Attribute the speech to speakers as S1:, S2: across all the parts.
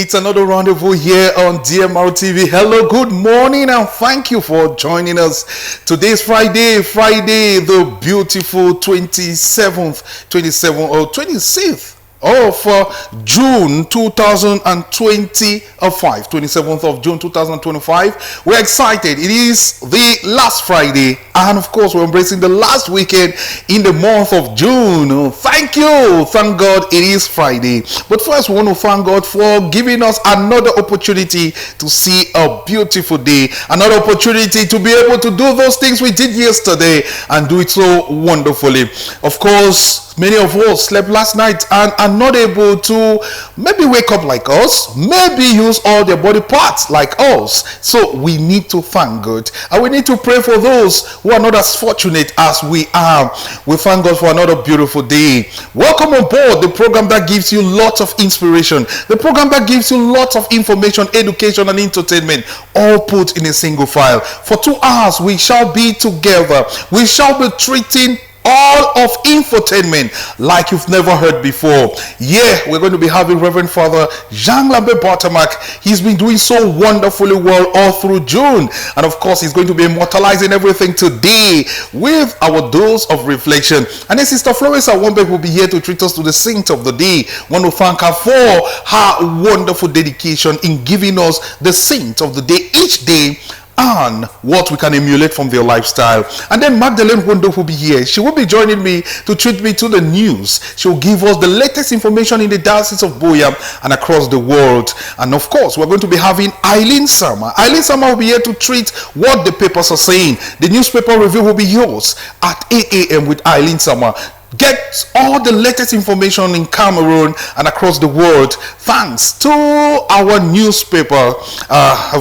S1: It's another rendezvous here on DMR TV. Hello, good morning, and thank you for joining us. Today's Friday, the beautiful 26th of June 2025. 27th of June 2025. We're excited. It is the last Friday, and of course we're embracing the last weekend in the month of June. Thank God it is Friday. But first we want to thank God for giving us another opportunity to see a beautiful day, another opportunity to be able to do those things we did yesterday and do it so wonderfully. Of course, many of us slept last night and are not able to maybe wake up like us, maybe use all their body parts like us. So we need to thank God, and we need to pray for those who are not as fortunate as we are. We thank God for another beautiful day. Welcome on board the program that gives you lots of inspiration, the program that gives you lots of information, education and entertainment, all put in a single file. For 2 hours we shall be together. We shall be treating all of infotainment like you've never heard before. Yeah, we're going to be having Reverend Father Jean Lambert Bartamak. He's been doing so wonderfully well all through June, and of course he's going to be immortalizing everything today with our dose of reflection. And then Sister Florence Awombe will be here to treat us to the saint of the day. I want to thank her for her wonderful dedication in giving us the saint of the day each day and what we can emulate from their lifestyle. And then Magdalene Wondo will be here. She will be joining me to treat me to the news. She will give us the latest information in the diocese of Boya and across the world. And of course, we're going to be having Eileen Sama. Eileen Sama will be here to treat what the papers are saying. The newspaper review will be yours at 8 a.m. with Eileen Sama. Get all the latest information in Cameroon and across the world thanks to our newspaper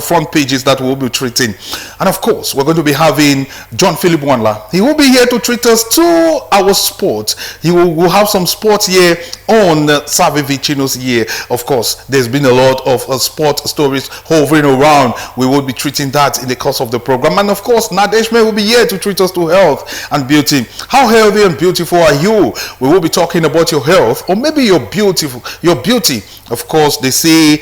S1: front pages that we'll be treating. And of course, we're going to be having John Philip Wanla. He will be here to treat us to our sport. We'll have some sports here on Salve Vicinus here. Of course, there's been a lot of sport stories hovering around. We will be treating that in the course of the program. And of course, Nadeshme will be here to treat us to health and beauty. How healthy and beautiful are you? We will be talking about your health, or maybe your beauty. Of course, they say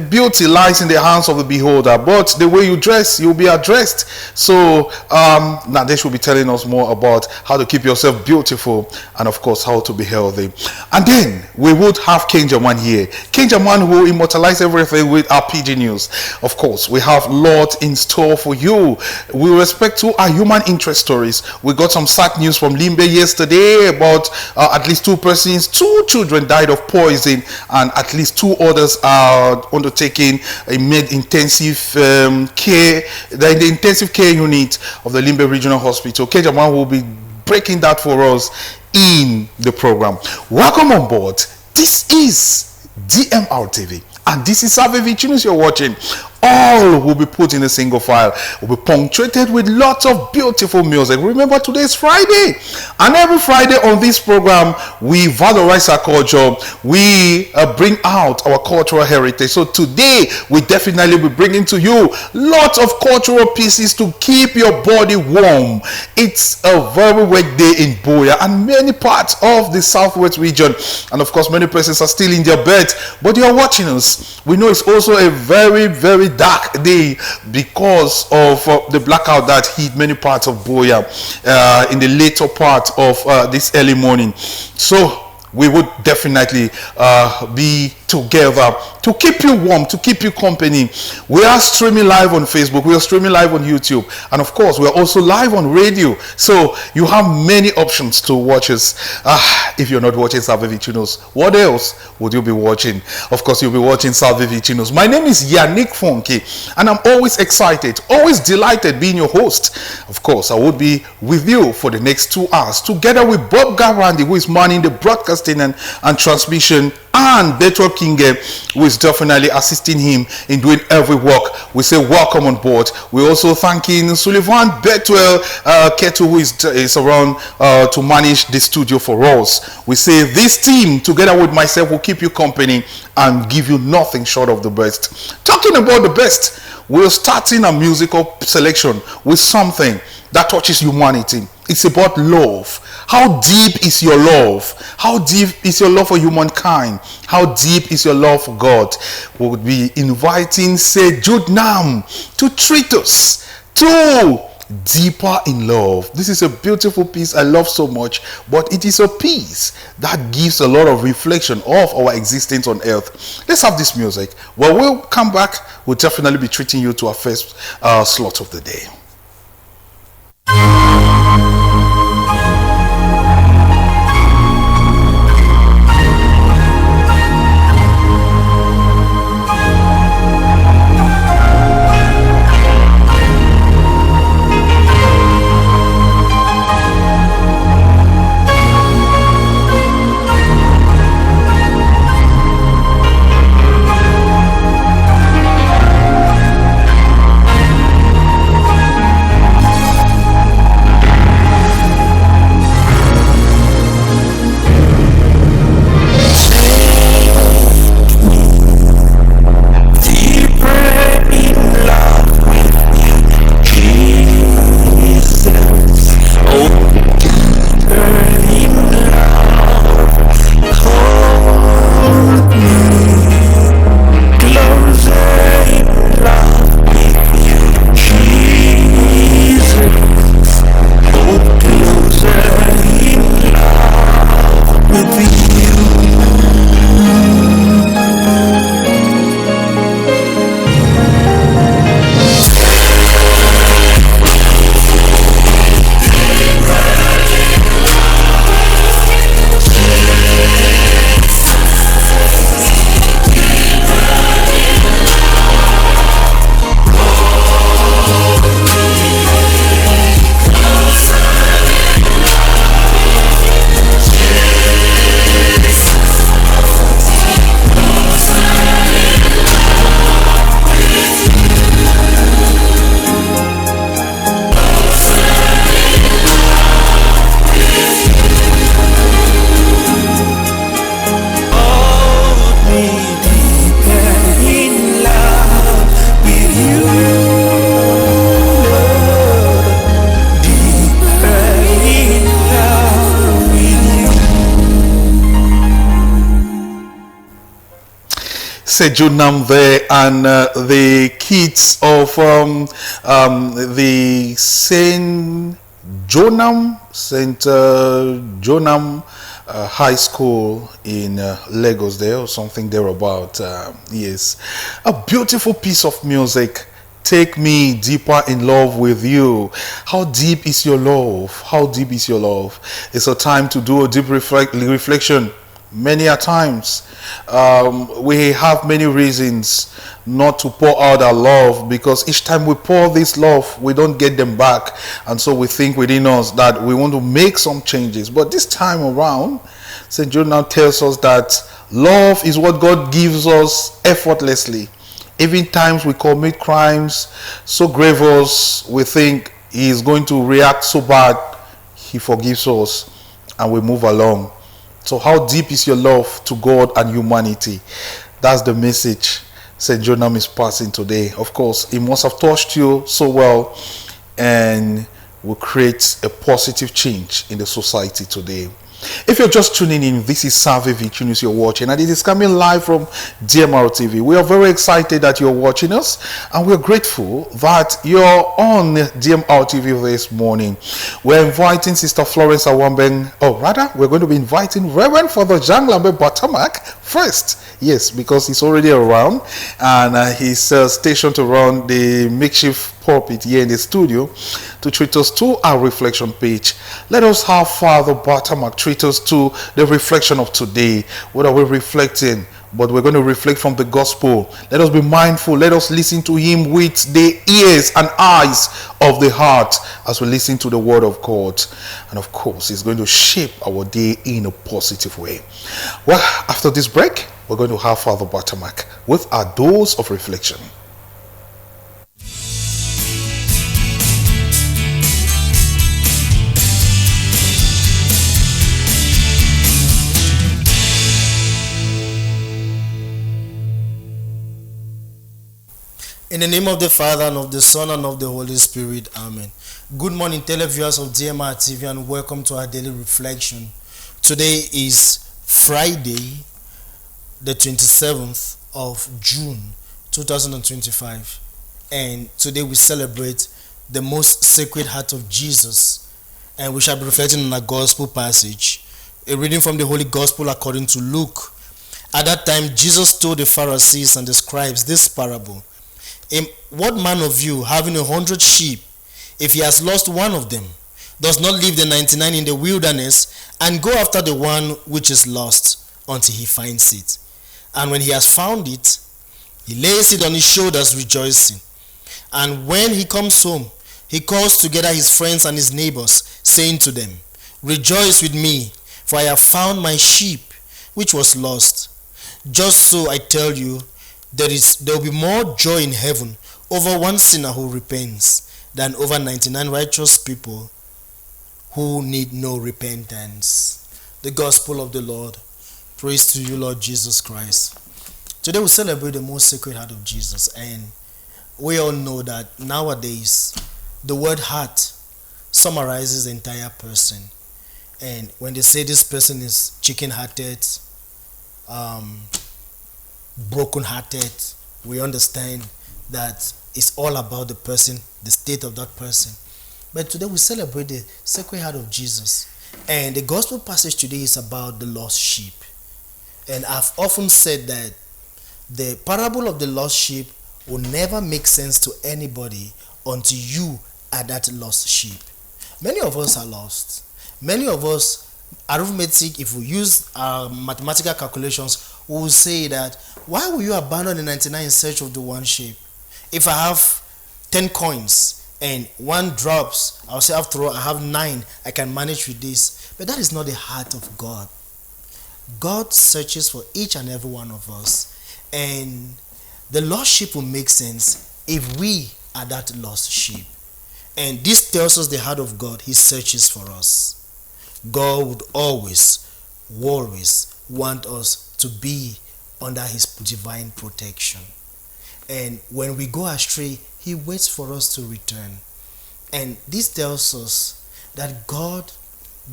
S1: beauty lies in the hands of the beholder, but the way you dress, you'll be addressed. So Nadesh will be telling us more about how to keep yourself beautiful, and of course how to be healthy. And then we would have King Jaman here. King Jaman will immortalize everything with our PG news. Of course, we have lots in store for you. With respect to our human interest stories, we got some sad news from Limbe yesterday about at least 2 persons, 2 children died of poison, and at least 2 others are undertaking a intensive care, the intensive care unit of the Limbe Regional Hospital. Kejaman will be breaking that for us in the program. Welcome on board. This is DMR TV, and this is Salve Vicinus you're watching. All will be put in a single file, will be punctuated with lots of beautiful music. Remember, today is Friday, and every Friday on this program we valorize our culture, we bring out our cultural heritage. So today we definitely be bringing to you lots of cultural pieces to keep your body warm. It's a very wet day in Boya and many parts of the southwest region, and of course many persons are still in their beds, but you are watching us. We know it's also a very dark day because of the blackout that hit many parts of Boya in the later part of this early morning. So we would definitely be together to keep you warm, to keep you company. We are streaming live on Facebook, we are streaming live on YouTube, and of course we are also live on radio. So you have many options to watch us. If you're not watching Salve Vicinus, what else would you be watching? Of course, you'll be watching Salve Vicinus. My name is Yannick Funky, and I'm always excited, always delighted being your host. Of course, I would be with you for the next 2 hours, together with Bob Garandi, who is manning the broadcasting and transmission, and Betro Kinge, who is definitely assisting him in doing every work. We say welcome on board. We're also thanking Sullivan Betwell Ketu, who is around to manage the studio for us. We say this team, together with myself, will keep you company and give you nothing short of the best. Talking about the best, we're starting a musical selection with something that touches humanity. It's about love. How deep is your love? How deep is your love for humankind? How deep is your love for God? We'll be inviting Sejudnam to treat us to deeper in love. This is a beautiful piece I love so much, but it is a piece that gives a lot of reflection of our existence on earth. Let's have this music. Well, we'll come back. We'll definitely be treating you to our first slot of the day. Sejunam there, and the kids of the Saint Jonam High School in Lagos there, or something thereabout. Yes, a beautiful piece of music. Take me deeper in love with you. How deep is your love? How deep is your love? It's a time to do a deep reflection. Many a times we have many reasons not to pour out our love, because each time we pour this love, we don't get them back, and so we think within us that we want to make some changes. But this time around, St. John now tells us that love is what God gives us effortlessly. Even times we commit crimes so grievous, we think he is going to react so bad, he forgives us and we move along. So how deep is your love to God and humanity? That's the message St. Jonam is passing today. Of course, it must have touched you so well and will create a positive change in the society today. If you're just tuning in, this is Salve Vicinus you're watching, and it is coming live from DMR TV. We are very excited that you're watching us, and we're grateful that you're on DMR TV this morning. We're inviting Sister Florence Awambeng, we're going to be inviting Reverend Father Jean Lambert Batamak first. Yes, because he's already around, and he's stationed around the makeshift pulpit here in the studio to treat us to our reflection page. Let us have Father Batamak treat us to the reflection of today. What are we reflecting? But we're going to reflect from the gospel. Let us be mindful. Let us listen to him with the ears and eyes of the heart as we listen to the word of God. And of course, it's going to shape our day in a positive way. Well, after this break, we're going to have Father Batamak with our dose of reflection.
S2: In the name of the Father, and of the Son, and of the Holy Spirit. Amen. Good morning, televiewers of DMR TV, and welcome to our daily reflection. Today is Friday, the 27th of June, 2025. And today we celebrate the most sacred heart of Jesus. And we shall be reflecting on a gospel passage. A reading from the Holy Gospel according to Luke. At that time, Jesus told the Pharisees and the scribes this parable. What man of you, having 100 sheep, if he has lost one of them, does not leave the 99 in the wilderness and go after the one which is lost until he finds it? And when he has found it, he lays it on his shoulders rejoicing. And when he comes home, he calls together his friends and his neighbors, saying to them, "Rejoice with me, for I have found my sheep which was lost." Just so I tell you, there will be more joy in heaven over one sinner who repents than over 99 righteous people who need no repentance. The Gospel of the Lord. Praise to you, Lord Jesus Christ. Today we celebrate the most sacred heart of Jesus, and we all know that nowadays the word heart summarizes the entire person. And when they say this person is chicken-hearted, broken-hearted, we understand that it's all about the person, the state of that person. But today we celebrate the sacred heart of Jesus, and the gospel passage today is about the lost sheep. And I've often said that the parable of the lost sheep will never make sense to anybody until you are that lost sheep. Many of us are lost. Many of us, arithmetic, if we use our mathematical calculations, we will say that, why will you abandon the 99 in search of the one sheep? If I have 10 coins and one drops, I'll say, after all, I have 9, I can manage with this. But that is not the heart of God. God searches for each and every one of us. And the lost sheep will make sense if we are that lost sheep. And this tells us the heart of God. He searches for us. God would always want us to be under his divine protection. And when we go astray, he waits for us to return. And this tells us that God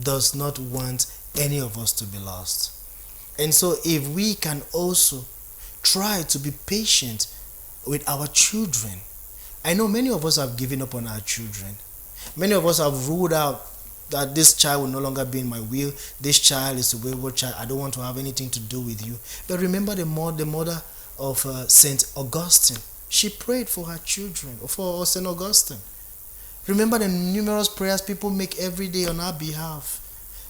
S2: does not want any of us to be lost. And so if we can also try to be patient with our children. I know many of us have given up on our children. Many of us have ruled out that this child will no longer be in my will. This child is a wayward child. I don't want to have anything to do with you. But remember the mother of Saint Augustine. She prayed for her children, for Saint Augustine. Remember the numerous prayers people make every day on our behalf.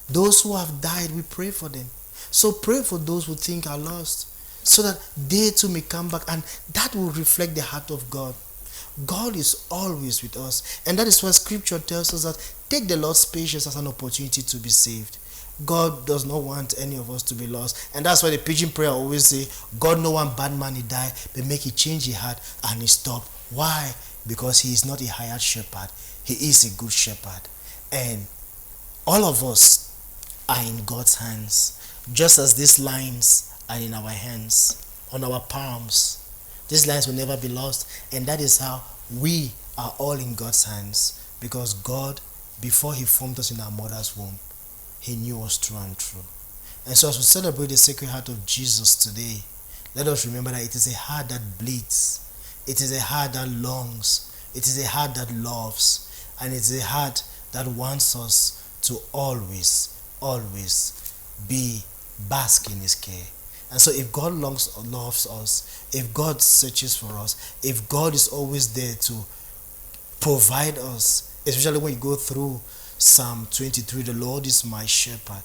S2: Those who have died, we pray for them. So pray for those who think are lost, so that they too may come back, and that will reflect the heart of God. God is always with us, and that is why scripture tells us that take the Lord's patience as an opportunity to be saved. God does not want any of us to be lost, and that's why the pigeon prayer always say, God no one bad man he die, but make he change his heart and he stop. Why? Because he is not a hired shepherd, he is a good shepherd. And all of us are in God's hands, just as these lines are in our hands, on our palms. These lines will never be lost, and that is how we are all in God's hands, because God, before he formed us in our mother's womb, he knew us through and through. And so as we celebrate the sacred heart of Jesus today, let us remember that it is a heart that bleeds, it is a heart that longs, it is a heart that loves, and it's a heart that wants us to always be bask in his care. And so if God loves us, if God searches for us, if God is always there to provide us, especially when you go through Psalm 23, the Lord is my shepherd.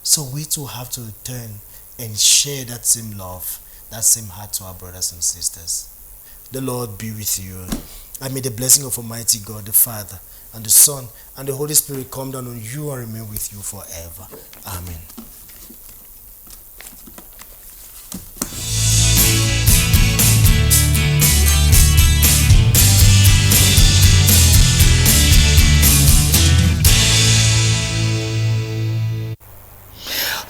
S2: So we too have to return and share that same love, that same heart to our brothers and sisters. The Lord be with you. And may the blessing of Almighty God, the Father, and the Son, and the Holy Spirit come down on you and remain with you forever. Amen.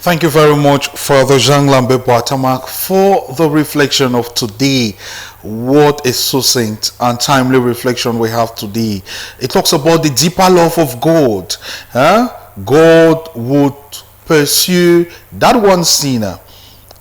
S1: Thank you very much, Father Jean Lambert Boatamak, for the reflection of today. What a succinct and timely reflection we have today. It talks about the deeper love of God. God would pursue that one sinner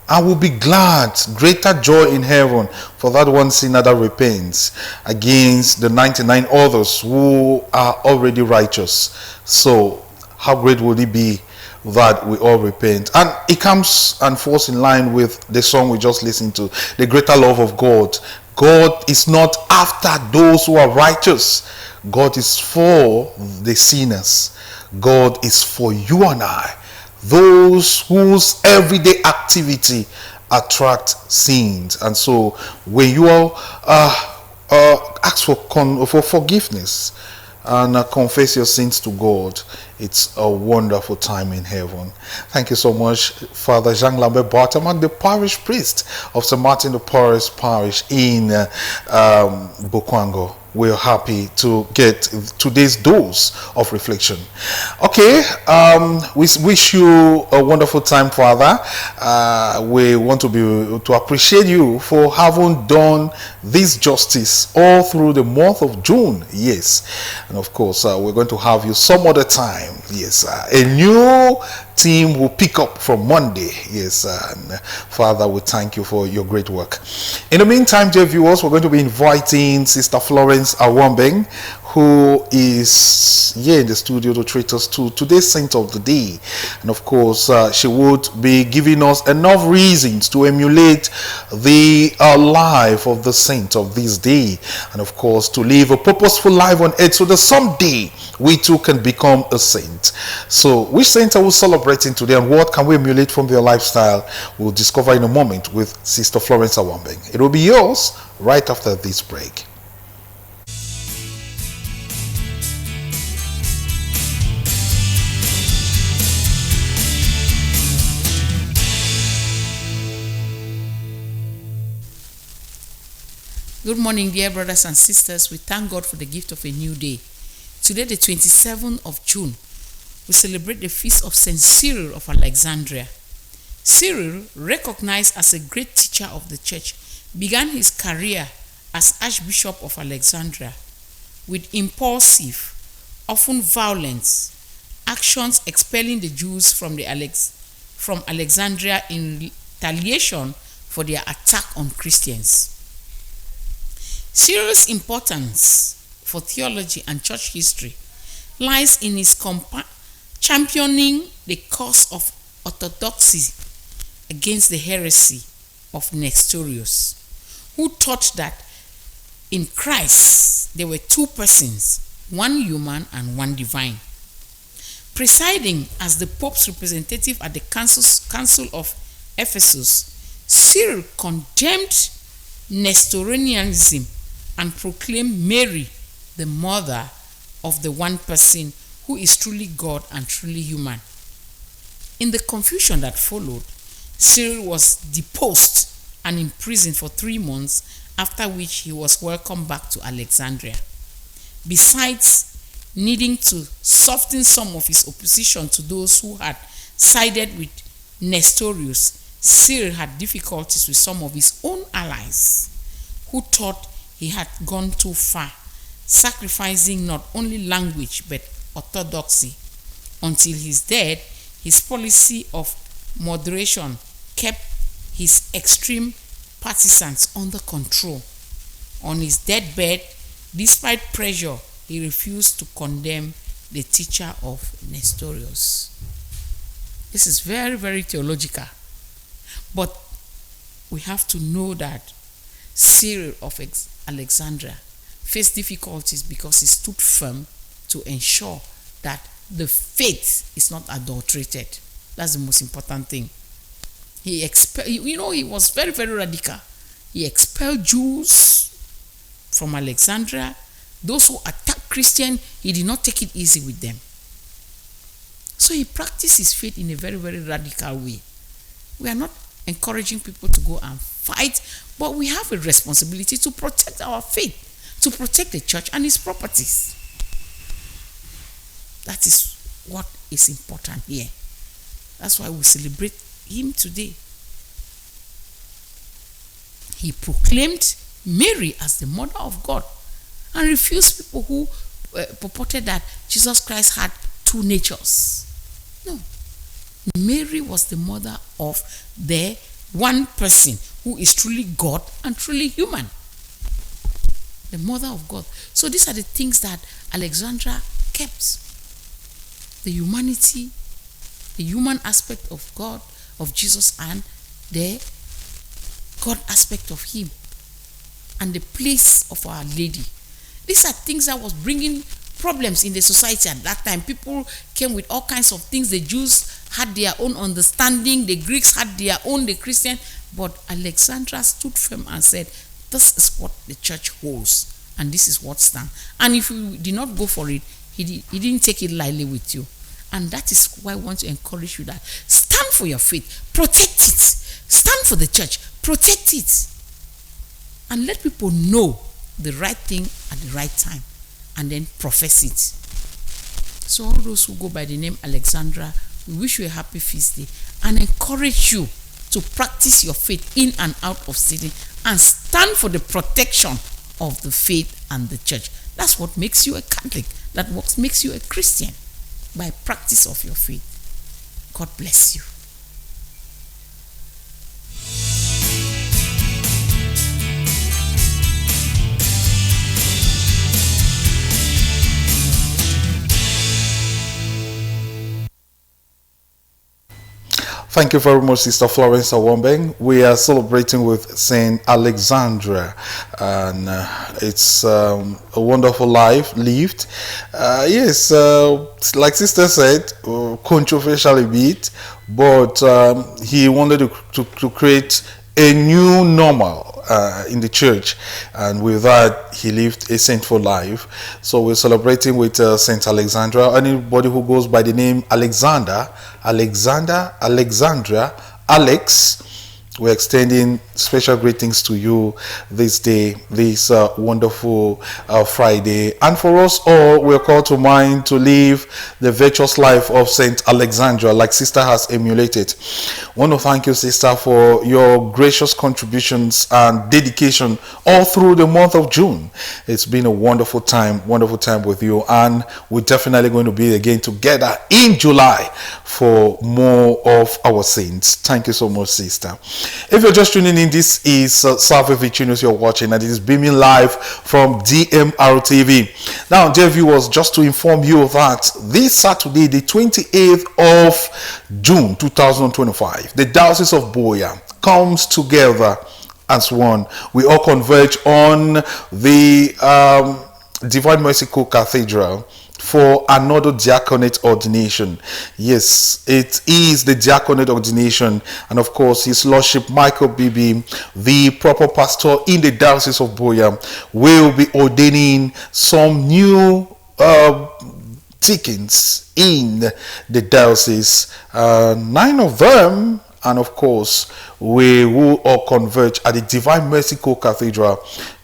S1: and will be glad, greater joy in heaven for that one sinner that repents against the 99 others who are already righteous. So, how great would it be that we all repent? And it comes and falls in line with the song we just listened to, the greater love of God. God is not after those who are righteous. God is for the sinners. God is for you and I, those whose everyday activity attract sins. And so when you all ask for forgiveness and confess your sins to God, it's a wonderful time in heaven. Thank you so much, Father Jean Lambert Bartamak, the parish priest of St. Martin de Porres Parish in Bukwango. We're happy to get today's dose of reflection. Okay, we wish you a wonderful time, Father. We want to appreciate you for having done this justice all through the month of June. Yes, and of course, we're going to have you some other time. Yes, a new team will pick up from Monday. Yes, and Father, we thank you for your great work. In the meantime, dear viewers, we're going to be inviting Sister Florence Awambeng, who is here in the studio to treat us to today's saint of the day. And of course, she would be giving us enough reasons to emulate the life of the saint of this day, and of course to live a purposeful life on earth so that someday we too can become a saint. So which saint are we celebrating today, and what can we emulate from their lifestyle? We'll discover in a moment with Sister Florence Awambeng. It will be yours right after this break.
S3: Good morning, dear brothers and sisters. We thank God for the gift of a new day. Today, the 27th of June, we celebrate the feast of St. Cyril of Alexandria. Cyril, recognized as a great teacher of the church, began his career as Archbishop of Alexandria with impulsive, often violent, actions expelling the Jews from Alexandria in retaliation for their attack on Christians. Cyril's importance for theology and church history lies in his championing the cause of orthodoxy against the heresy of Nestorius, who taught that in Christ there were two persons, one human and one divine. Presiding as the Pope's representative at the Council of Ephesus, Cyril condemned Nestorianism and proclaimed Mary the mother of the one person who is truly God and truly human. In the confusion that followed, Cyril was deposed and imprisoned for 3 months, after which he was welcomed back to Alexandria. Besides needing to soften some of his opposition to those who had sided with Nestorius, Cyril had difficulties with some of his own allies who thought he had gone too far, sacrificing not only language but orthodoxy. Until his death, his policy of moderation kept his extreme partisans under control. On his deathbed, despite pressure, he refused to condemn the teacher of Nestorius. This is very, very theological. But we have to know that Cyril of Alexandria faced difficulties because he stood firm to ensure that the faith is not adulterated. That's the most important thing. He was very, very radical. He expelled Jews from Alexandria. Those who attacked Christians, he did not take it easy with them. So he practiced his faith in a very, very radical way. We are not encouraging people to go and fight, but we have a responsibility to protect our faith, to protect the church and its properties. That is what is important here. That's why we celebrate him today. He proclaimed Mary as the mother of God and refused people who purported that Jesus Christ had two natures. No. Mary was the mother of the one person who is truly God and truly human. The mother of God. So these are the things that Alexandra kept. The humanity, the human aspect of God, of Jesus, and the God aspect of him, and the place of Our Lady. These are things that was bringing problems in the society at that time. People came with all kinds of things. The Jews had their own understanding, the Greeks had their own, the Christian, but Alexandra stood firm and said, this is what the church holds, and this is what stands. And if you did not go for it, he didn't take it lightly with you. And that is why I want to encourage you that stand for your faith, protect it, stand for the church, protect it, and let people know the right thing at the right time, and then profess it. So all those who go by the name Alexandra, we wish you a happy feast day and encourage you to practice your faith in and out of Satan and stand for the protection of the faith and the church. That's what makes you a Catholic. That's what makes you a Christian, by practice of your faith. God bless you.
S1: Thank you very much, Sister Florence Awombeng. We are celebrating with Saint Alexandra, and it's a wonderful life lived. Yes, like Sister said, controversial a bit, but he wanted to create a new normal in the church, and with that he lived a saintful life. So we're celebrating with Saint Alexandra. Anybody who goes by the name Alexander, Alexandra, Alex, we're extending special greetings to you this day, this wonderful Friday. And for us all, we're called to mind to live the virtuous life of Saint Alexandra, like Sister has emulated. I want to thank you, Sister, for your gracious contributions and dedication all through the month of June. It's been a wonderful time with you, and we're definitely going to be again together in July for more of our saints. Thank you so much, Sister. If you're just tuning in, this is Salve Vicinus you're watching, and it is beaming live from DMR TV. Now, dear viewers, just to inform you that this Saturday, the 28th of June 2025, the Diocese of Boya comes together as one. We all converge on the Divine Mercy Co-Cathedral for another diaconate ordination. Yes, it is the diaconate ordination, and of course His Lordship Michael Bibi, the proper pastor in the Diocese of Boya, will be ordaining some new deacons in the diocese, 9 of them, and of course we will all converge at the Divine Mercy Co-Cathedral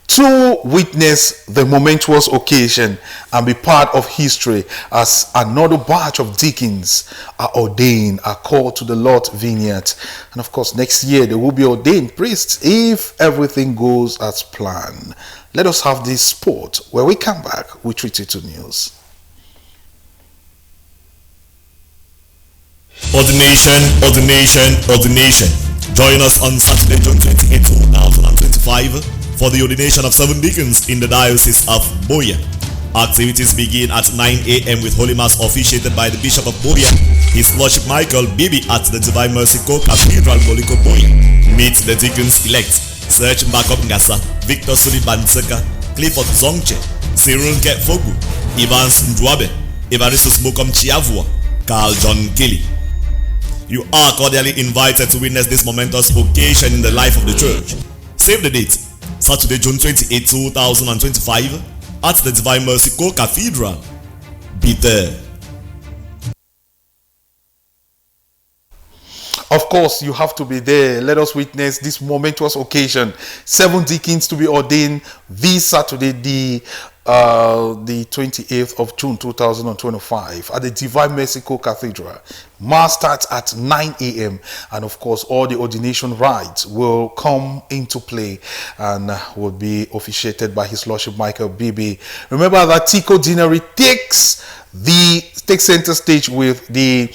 S1: to witness the momentous occasion and be part of history as another batch of deacons are ordained, are called to the Lord's vineyard. And of course, next year they will be ordained priests if everything goes as planned. Let us have this sport. When we come back, we treat you to news.
S4: Ordination. Join us on Saturday, June 28, 2025 for the ordination of 7 deacons in the Diocese of Boya. Activities begin at 9 a.m. with Holy Mass officiated by the Bishop of Boya, His Lordship Michael Bibi, at the Divine Mercy Co-Cathedral, Moliko Boya. Meet the deacons elect: Serge Mbakop Ngasa, Victor Suliban Seka, Clifford Zongche, Cyril Ke Fogu, Evans Ndwabe, Evaristus Mokom Chiavua, Carl John Kelly. You are cordially invited to witness this momentous occasion in the life of the church. Save the date: Saturday, June 28, 2025 at the Divine Mercy Co-Cathedral. Be there.
S1: Of course, you have to be there. Let us witness this momentous occasion. 7 deacons to be ordained this Saturday, the the 28th of June 2025 at the Divine Mercy Cathedral. Mass starts at 9 a.m. and of course all the ordination rites will come into play and will be officiated by His Lordship Michael Bibi. Remember that Tico Deanery takes center stage with the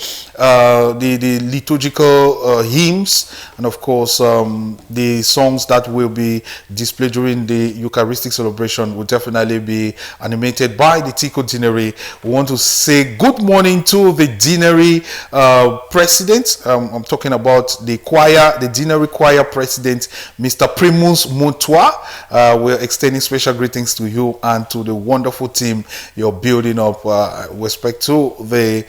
S1: liturgical hymns and of course the songs that will be displayed during the Eucharistic celebration will definitely be animated by the Tico Deanery. We want to say good morning to the Deanery president. I'm talking about the Deanery choir president, Mr. Primus Mutua. We're extending special greetings to you and to the wonderful team you're building up with respect to the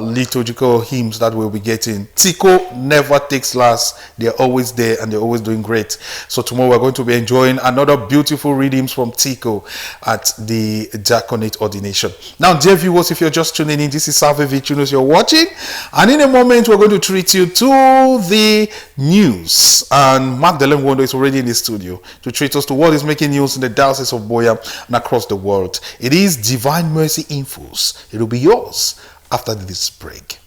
S1: liturgical hymns that we'll be getting. Tico never takes last. They're always there and they're always doing great. So tomorrow we're going to be enjoying another beautiful readings from Tico at the diaconate ordination. Now, dear viewers, if you're just tuning in, this is Salve Vicinus you're watching, and in a moment we're going to treat you to the news, and Magdalene Wondo is already in the studio to treat us to what is making news in the Diocese of Boya and across the world. It is Divine Mercy Infos. It will be yours after this break.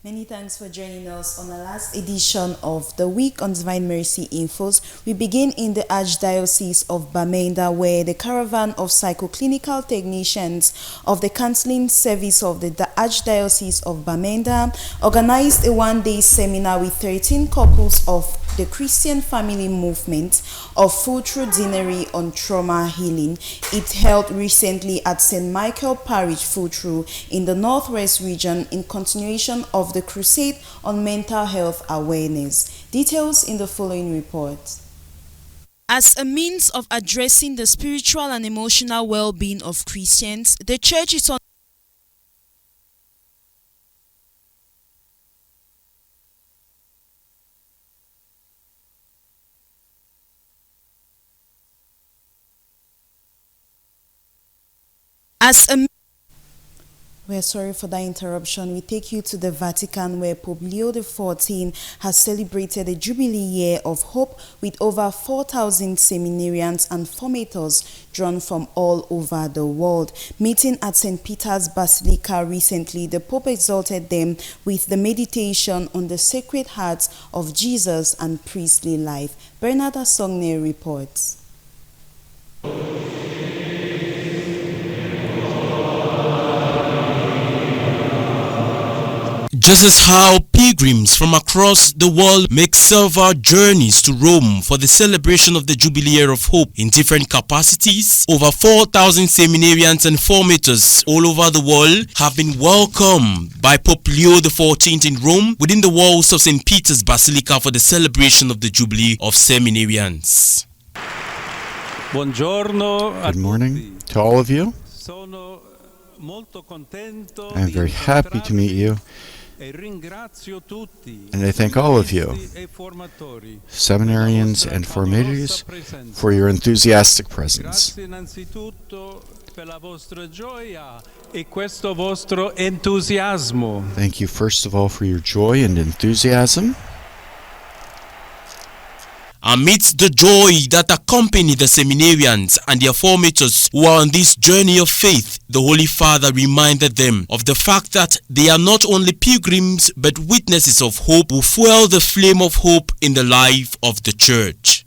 S5: Many thanks for joining us on the last edition of the Week on Divine Mercy Infos. We begin in the Archdiocese of Bamenda, where the caravan of psychoclinical technicians of the counseling service of the Archdiocese of Bamenda organized a one-day seminar with 13 couples of the Christian Family Movement of Full Truth Deanery on trauma healing. It held recently at St. Michael Parish, Full Truth, in the Northwest region in continuation of the crusade on mental health awareness. Details in the following report. As a means of addressing the spiritual and emotional well-being of Christians, the Church is on We're sorry for that interruption. We take you to the Vatican, where Pope Leo XIV has celebrated a Jubilee Year of Hope with over 4,000 seminarians and formators drawn from all over the world. Meeting at St. Peter's Basilica recently, the Pope exalted them with the meditation on the Sacred Hearts of Jesus and priestly life. Bernarda Sogne reports.
S6: Just as how pilgrims from across the world make several journeys to Rome for the celebration of the Jubilee Year of Hope in different capacities, over 4,000 seminarians and formators all over the world have been welcomed by Pope Leo XIV in Rome within the walls of St. Peter's Basilica for the celebration of the Jubilee of Seminarians.
S7: Good morning to all of you. I'm very happy to meet you, and I thank all of you, seminarians and formators, for your enthusiastic presence. Thank you first of all for your joy and enthusiasm.
S6: Amidst the joy that accompanied the seminarians and their formators who are on this journey of faith, the Holy Father reminded them of the fact that they are not only pilgrims but witnesses of hope who fuel the flame of hope in the life of the Church.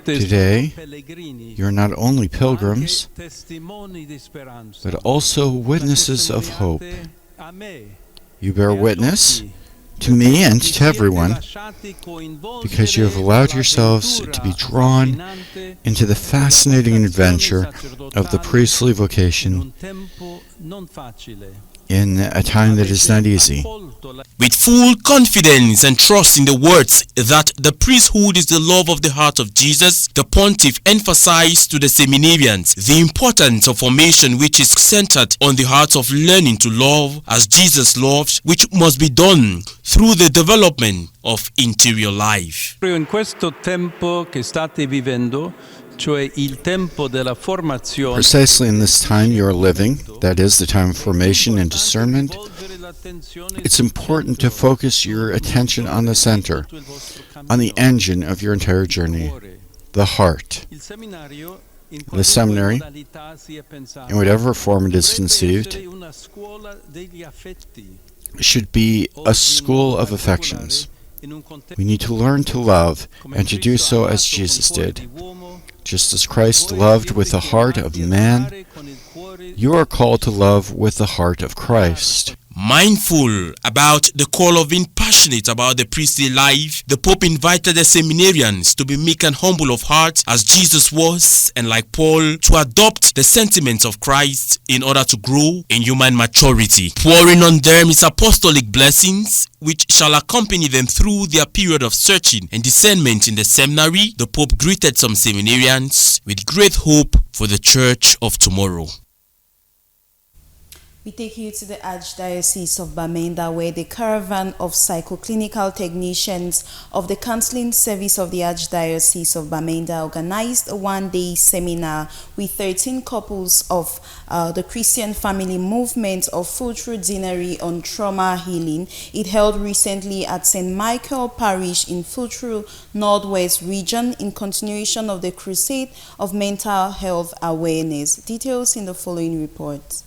S7: Today, you're not only pilgrims, but also witnesses of hope. You bear witness to me and to everyone, because you have allowed yourselves to be drawn into the fascinating adventure of the priestly vocation in a time that is not easy.
S6: With full confidence and trust in the words that the priesthood is the love of the heart of Jesus, the pontiff emphasized to the seminarians the importance of formation, which is centered on the heart of learning to love as Jesus loved, which must be done through the development of interior life.
S8: In questo tempo che state vivendo,
S7: Precisely in this time you are living, that is, the time of formation and discernment, it's important to focus your attention on the center, on the engine of your entire journey, the heart. The seminary, in whatever form it is conceived, should be a school of affections. We need to learn to love, and to do so as Jesus did. Just as Christ loved with the heart of man, you are called to love with the heart of Christ.
S6: Mindful about the call of being passionate about the priestly life, the Pope invited the seminarians to be meek and humble of heart as Jesus was, and like Paul, to adopt the sentiments of Christ in order to grow in human maturity. Pouring on them his apostolic blessings, which shall accompany them through their period of searching and discernment in the seminary, the Pope greeted some seminarians with great hope for the Church of tomorrow.
S5: We take you to the Archdiocese of Bamenda, where the caravan of psychoclinical technicians of the counseling service of the Archdiocese of Bamenda organized a one-day seminar with 13 couples of the Christian family movement of Fultru Deanery on trauma healing. It held recently at St. Michael Parish in Fultru, Northwest region, in continuation of the crusade of mental health awareness. Details in the following report.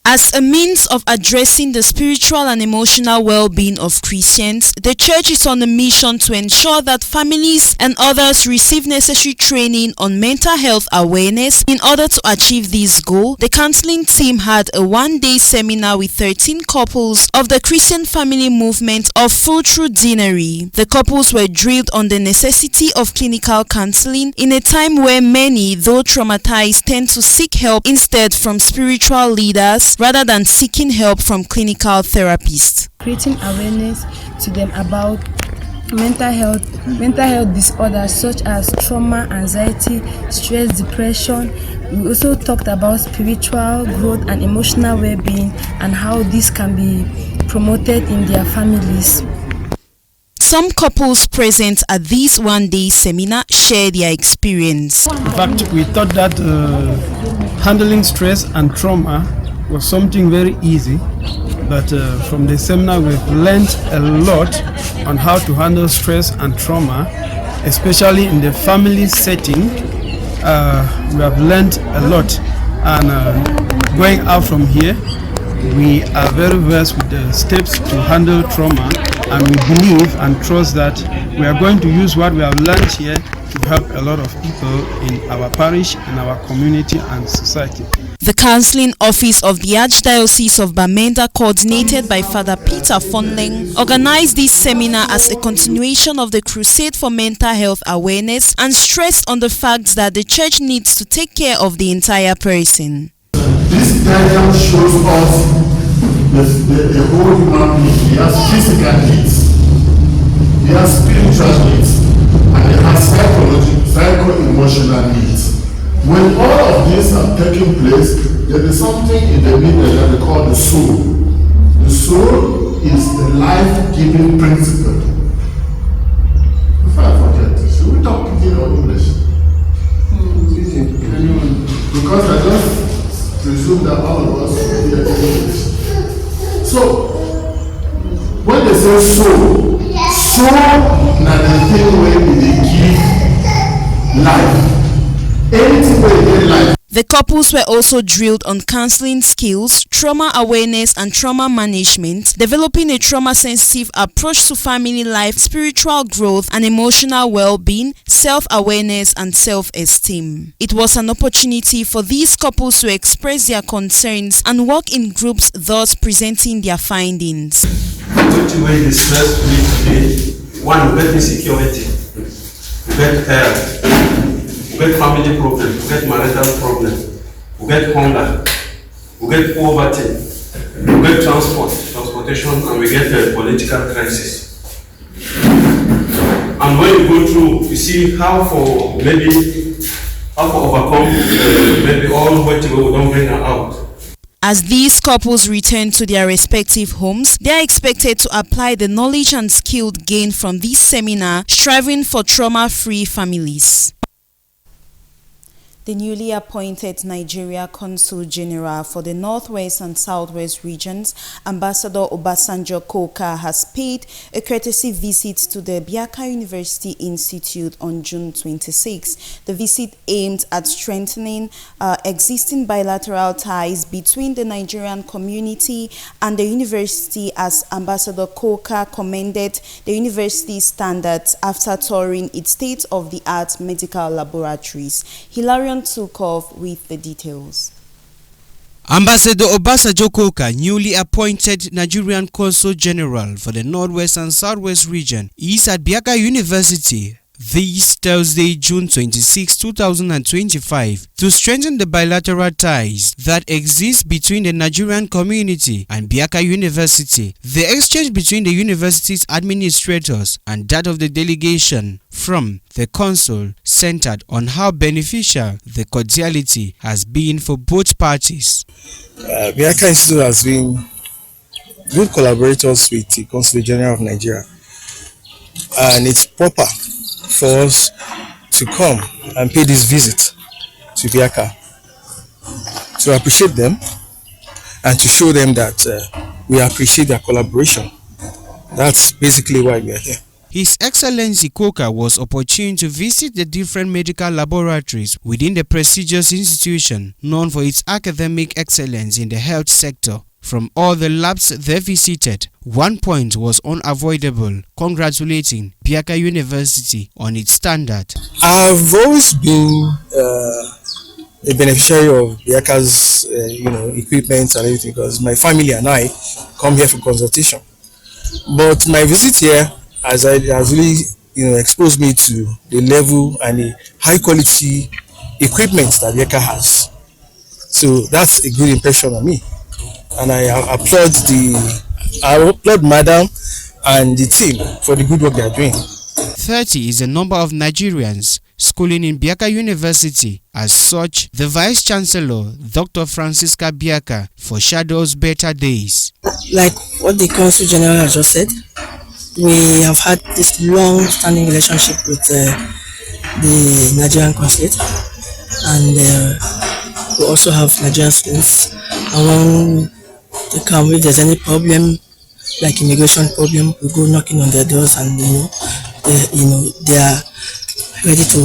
S5: As a means of addressing the spiritual and emotional well-being of Christians, the Church is on a mission to ensure that families and others receive necessary training on mental health awareness. In order to achieve this goal, the counseling team had a one-day seminar with 13 couples of the Christian family movement of Fultru Deanery. The couples were drilled on the necessity of clinical counseling in a time where many, though traumatized, tend to seek help instead from spiritual leaders rather than seeking help from clinical therapists.
S8: Creating awareness to them about mental health disorders such as trauma, anxiety, stress, depression. We also talked about spiritual growth and emotional well-being and how this can be promoted in their families.
S5: Some couples present at this one-day seminar share their experience.
S9: In fact, we thought that handling stress and trauma was something very easy, but from the seminar we've learned a lot on how to handle stress and trauma, especially in the family setting. We have learned a lot, and going out from here, we are very versed with the steps to handle trauma, and we believe and trust that we are going to use what we have learned here to help a lot of people in our parish, in our community and society.
S5: The Counseling Office of the Archdiocese of Bamenda, coordinated by Father Peter Fonleng, organized this seminar as a continuation of the crusade for mental health awareness and stressed on the fact that the Church needs to take care of the entire person.
S10: This diagram shows us the whole human being. He has physical needs, he has spiritual needs, and he has psycho-emotional needs. When all of these are taking place, there is something in the middle that we call the soul. The soul is the life-giving principle. If I forget, should we talk Pidgin or English? Because I just presume that all of us hear English. So, when they say soul, na the thing where they give life. Anything where they give life.
S5: The couples were also drilled on counseling skills, trauma awareness and trauma management, developing a trauma-sensitive approach to family life, spiritual growth and emotional well-being, self-awareness and self-esteem. It was an opportunity for these couples to express their concerns and work in groups, thus presenting their findings.
S11: What way is stress today? One, we get insecurity, we get health, we get family problems, we get marital problems, we get hunger, we get poverty, we get transportation, and we get a political crisis. And when you go through, you see how to overcome maybe all what we don't bring out.
S5: As these couples return to their respective homes, they are expected to apply the knowledge and skill gained from this seminar, striving for trauma-free families. The newly appointed Nigeria Consul General for the Northwest and Southwest regions, Ambassador Obasanjo Koka, has paid a courtesy visit to the Biaka University Institute on June 26. The visit aimed at strengthening existing bilateral ties between the Nigerian community and the university, as Ambassador Koka commended the university's standards after touring its state-of-the-art medical laboratories. Hilarion took off with the details.
S6: Ambassador Obasanjo Koka, newly appointed Nigerian Consul General for the Northwest and Southwest region, is at Biaka University this Thursday, June 26, 2025, to strengthen the bilateral ties that exist between the Nigerian community and Biaka University. The exchange between the university's administrators and that of the delegation from the consul centered on how beneficial the cordiality has been for both parties.
S12: Biaka Institute has been good collaborators with the Consul General of Nigeria, and it's proper for us to come and pay this visit to Biaka to appreciate them and to show them that we appreciate their collaboration. That's basically why we are here.
S6: His Excellency Koka was opportune to visit the different medical laboratories within the prestigious institution known for its academic excellence in the health sector. From all the labs they visited, one point was unavoidable: congratulating Biaka University on its standard.
S12: I've always been a beneficiary of Biaka's equipment and everything, because my family and I come here for consultation. But my visit here has really exposed me to the level and the high quality equipment that Biaka has. So that's a good impression on me. And I applaud Madam and the team for the good work they are doing.
S6: 30 is the number of Nigerians schooling in Biaka University. As such, the Vice Chancellor, Dr. Francisca Biaka, foreshadows better days.
S13: Like what the Consul General has just said, we have had this long-standing relationship with the Nigerian Consulate, and we also have Nigerian students. And when they come, if there's any problem, like immigration problem, we go knocking on their doors, and they are ready to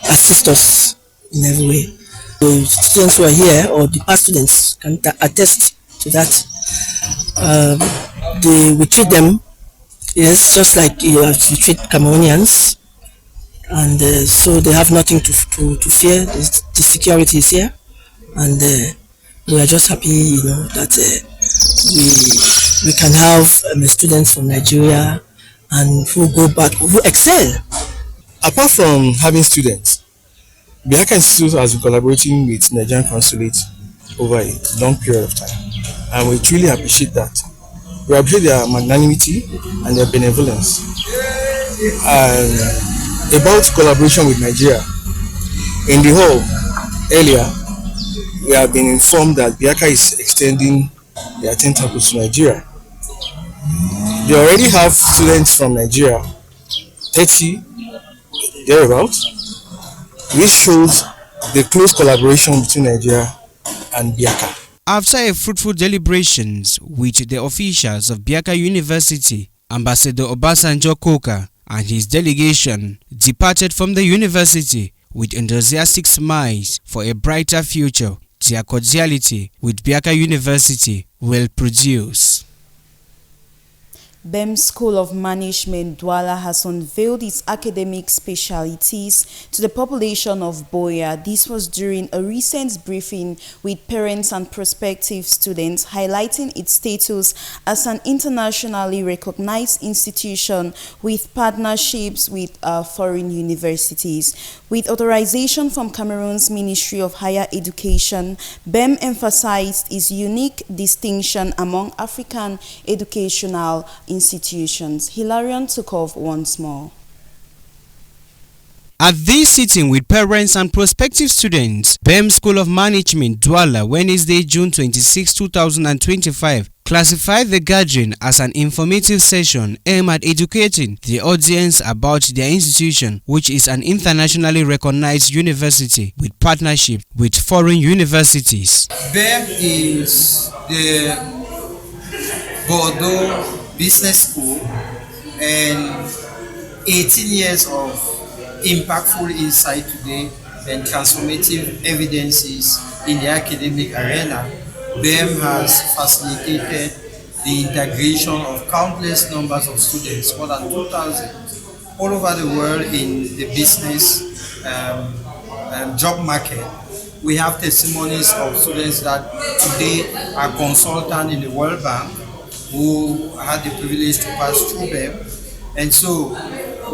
S13: assist us in every way. The students who are here, or the past students, can attest to that. We treat them, yes, just like you treat Cameroonians, and so they have nothing to fear. The security is here, and we are just happy, that we can have students from Nigeria and who go back, who excel.
S12: Apart from having students, Biaka Institute has been collaborating with Nigerian Consulate over a long period of time, and we truly appreciate that. We appreciate their magnanimity and their benevolence. And about collaboration with Nigeria, in the hall earlier, we have been informed that Biaka is extending their tentacles to Nigeria. They already have students from Nigeria, 30 thereabouts, which shows the close collaboration between Nigeria and Biaka.
S6: After a fruitful deliberations with the officials of Biaka University, Ambassador Obasanjo Koka and his delegation departed from the university with enthusiastic smiles for a brighter future their cordiality with Biaka University will produce.
S5: BEM School of Management Douala has unveiled its academic specialities to the population of Boya. This was during a recent briefing with parents and prospective students, highlighting its status as an internationally recognized institution with partnerships with foreign universities. With authorization from Cameroon's Ministry of Higher Education, BEM emphasized its unique distinction among African educational institutions. Hilarion took off once more.
S6: At this sitting with parents and prospective students, BEM School of Management Douala, Wednesday, June 26, 2025,
S14: classified the gathering as an informative session aimed at educating the audience about their institution, which is an internationally recognized university with partnership with foreign universities.
S15: BEM is the Bordeaux Business School, and 18 years of impactful insight today and transformative evidences in the academic arena. BEM has facilitated the integration of countless numbers of students, more than 2,000, all over the world in the business job market. We have testimonies of students that today are consultants in the World Bank who had the privilege to pass through BEM. And so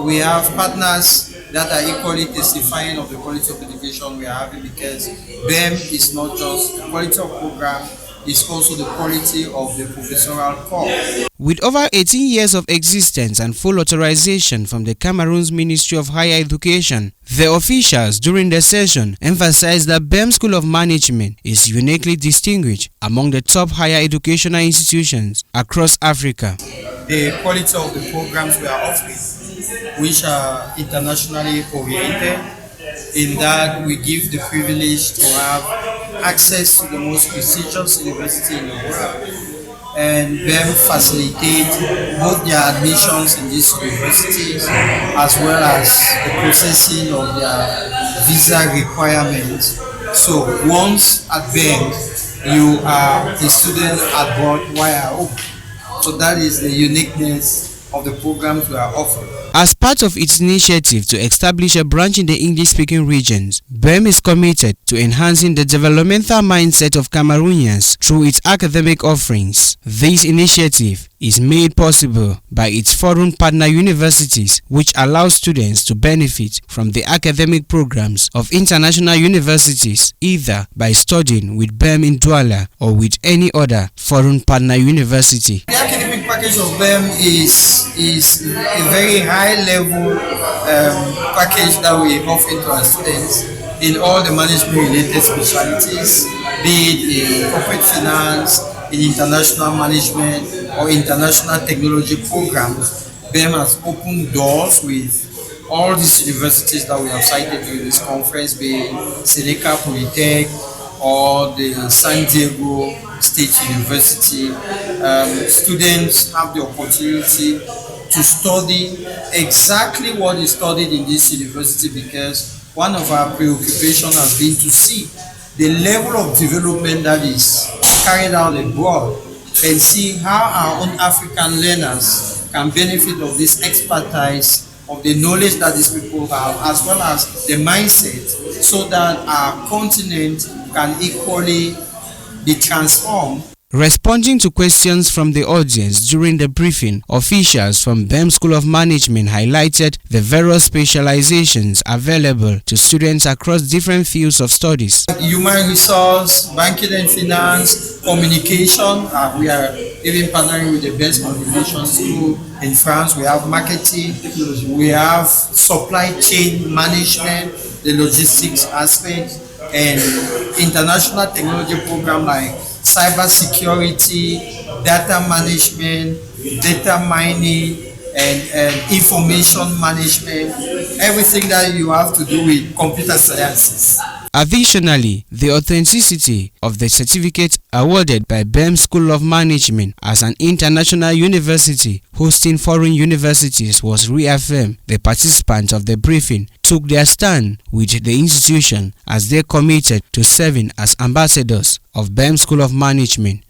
S15: we have partners that are equally testifying of the quality of education we are having, because BEM is not just the quality of program, it's also the quality of the professorial corps.
S14: With over 18 years of existence and full authorization from the Cameroon's Ministry of Higher Education, the officials during the session emphasized that BEM School of Management is uniquely distinguished among the top higher educational institutions across Africa.
S15: The quality of the programs we are offering, which are internationally oriented, in that we give the privilege to have access to the most prestigious university in the world, and BEM facilitate both their admissions in these universities as well as the processing of their visa requirements. So once at BEM, you are a student abroad while home. So that is the uniqueness of the programs we are offering.
S14: As part of its initiative to establish a branch in the English-speaking regions, BEM is committed to enhancing the developmental mindset of Cameroonians through its academic offerings. This initiative is made possible by its foreign partner universities, which allow students to benefit from the academic programs of international universities, either by studying with BEM in Douala or with any other foreign partner university.
S15: The academic package of BEM is a very high-level package that we offer to our students in all the management-related specialties, be it in corporate finance, in international management, or international technology programs. BEM has opened doors with all these universities that we have cited during this conference, be it Seneca Polytech or the San Diego State University. Students have the opportunity to study exactly what is studied in this university, because one of our preoccupations has been to see the level of development that is carried out abroad and see how our own African learners can benefit of this expertise, of the knowledge that these people have, as well as the mindset, so that our continent can equally be transformed.
S14: Responding to questions from the audience during the briefing, officials from BEM School of Management highlighted the various specializations available to students across different fields of studies.
S15: Human resource, banking and finance, communication. We are even partnering with the best communication school in France. We have marketing, we have supply chain management, the logistics aspect, and international technology program like cyber security, data management, data mining, and information management, everything that you have to do with computer sciences.
S14: Additionally, the authenticity of the certificate awarded by BEM School of Management as an international university hosting foreign universities was reaffirmed. The participants of the briefing took their stand with the institution as they committed to serving as ambassadors of BEM School of Management.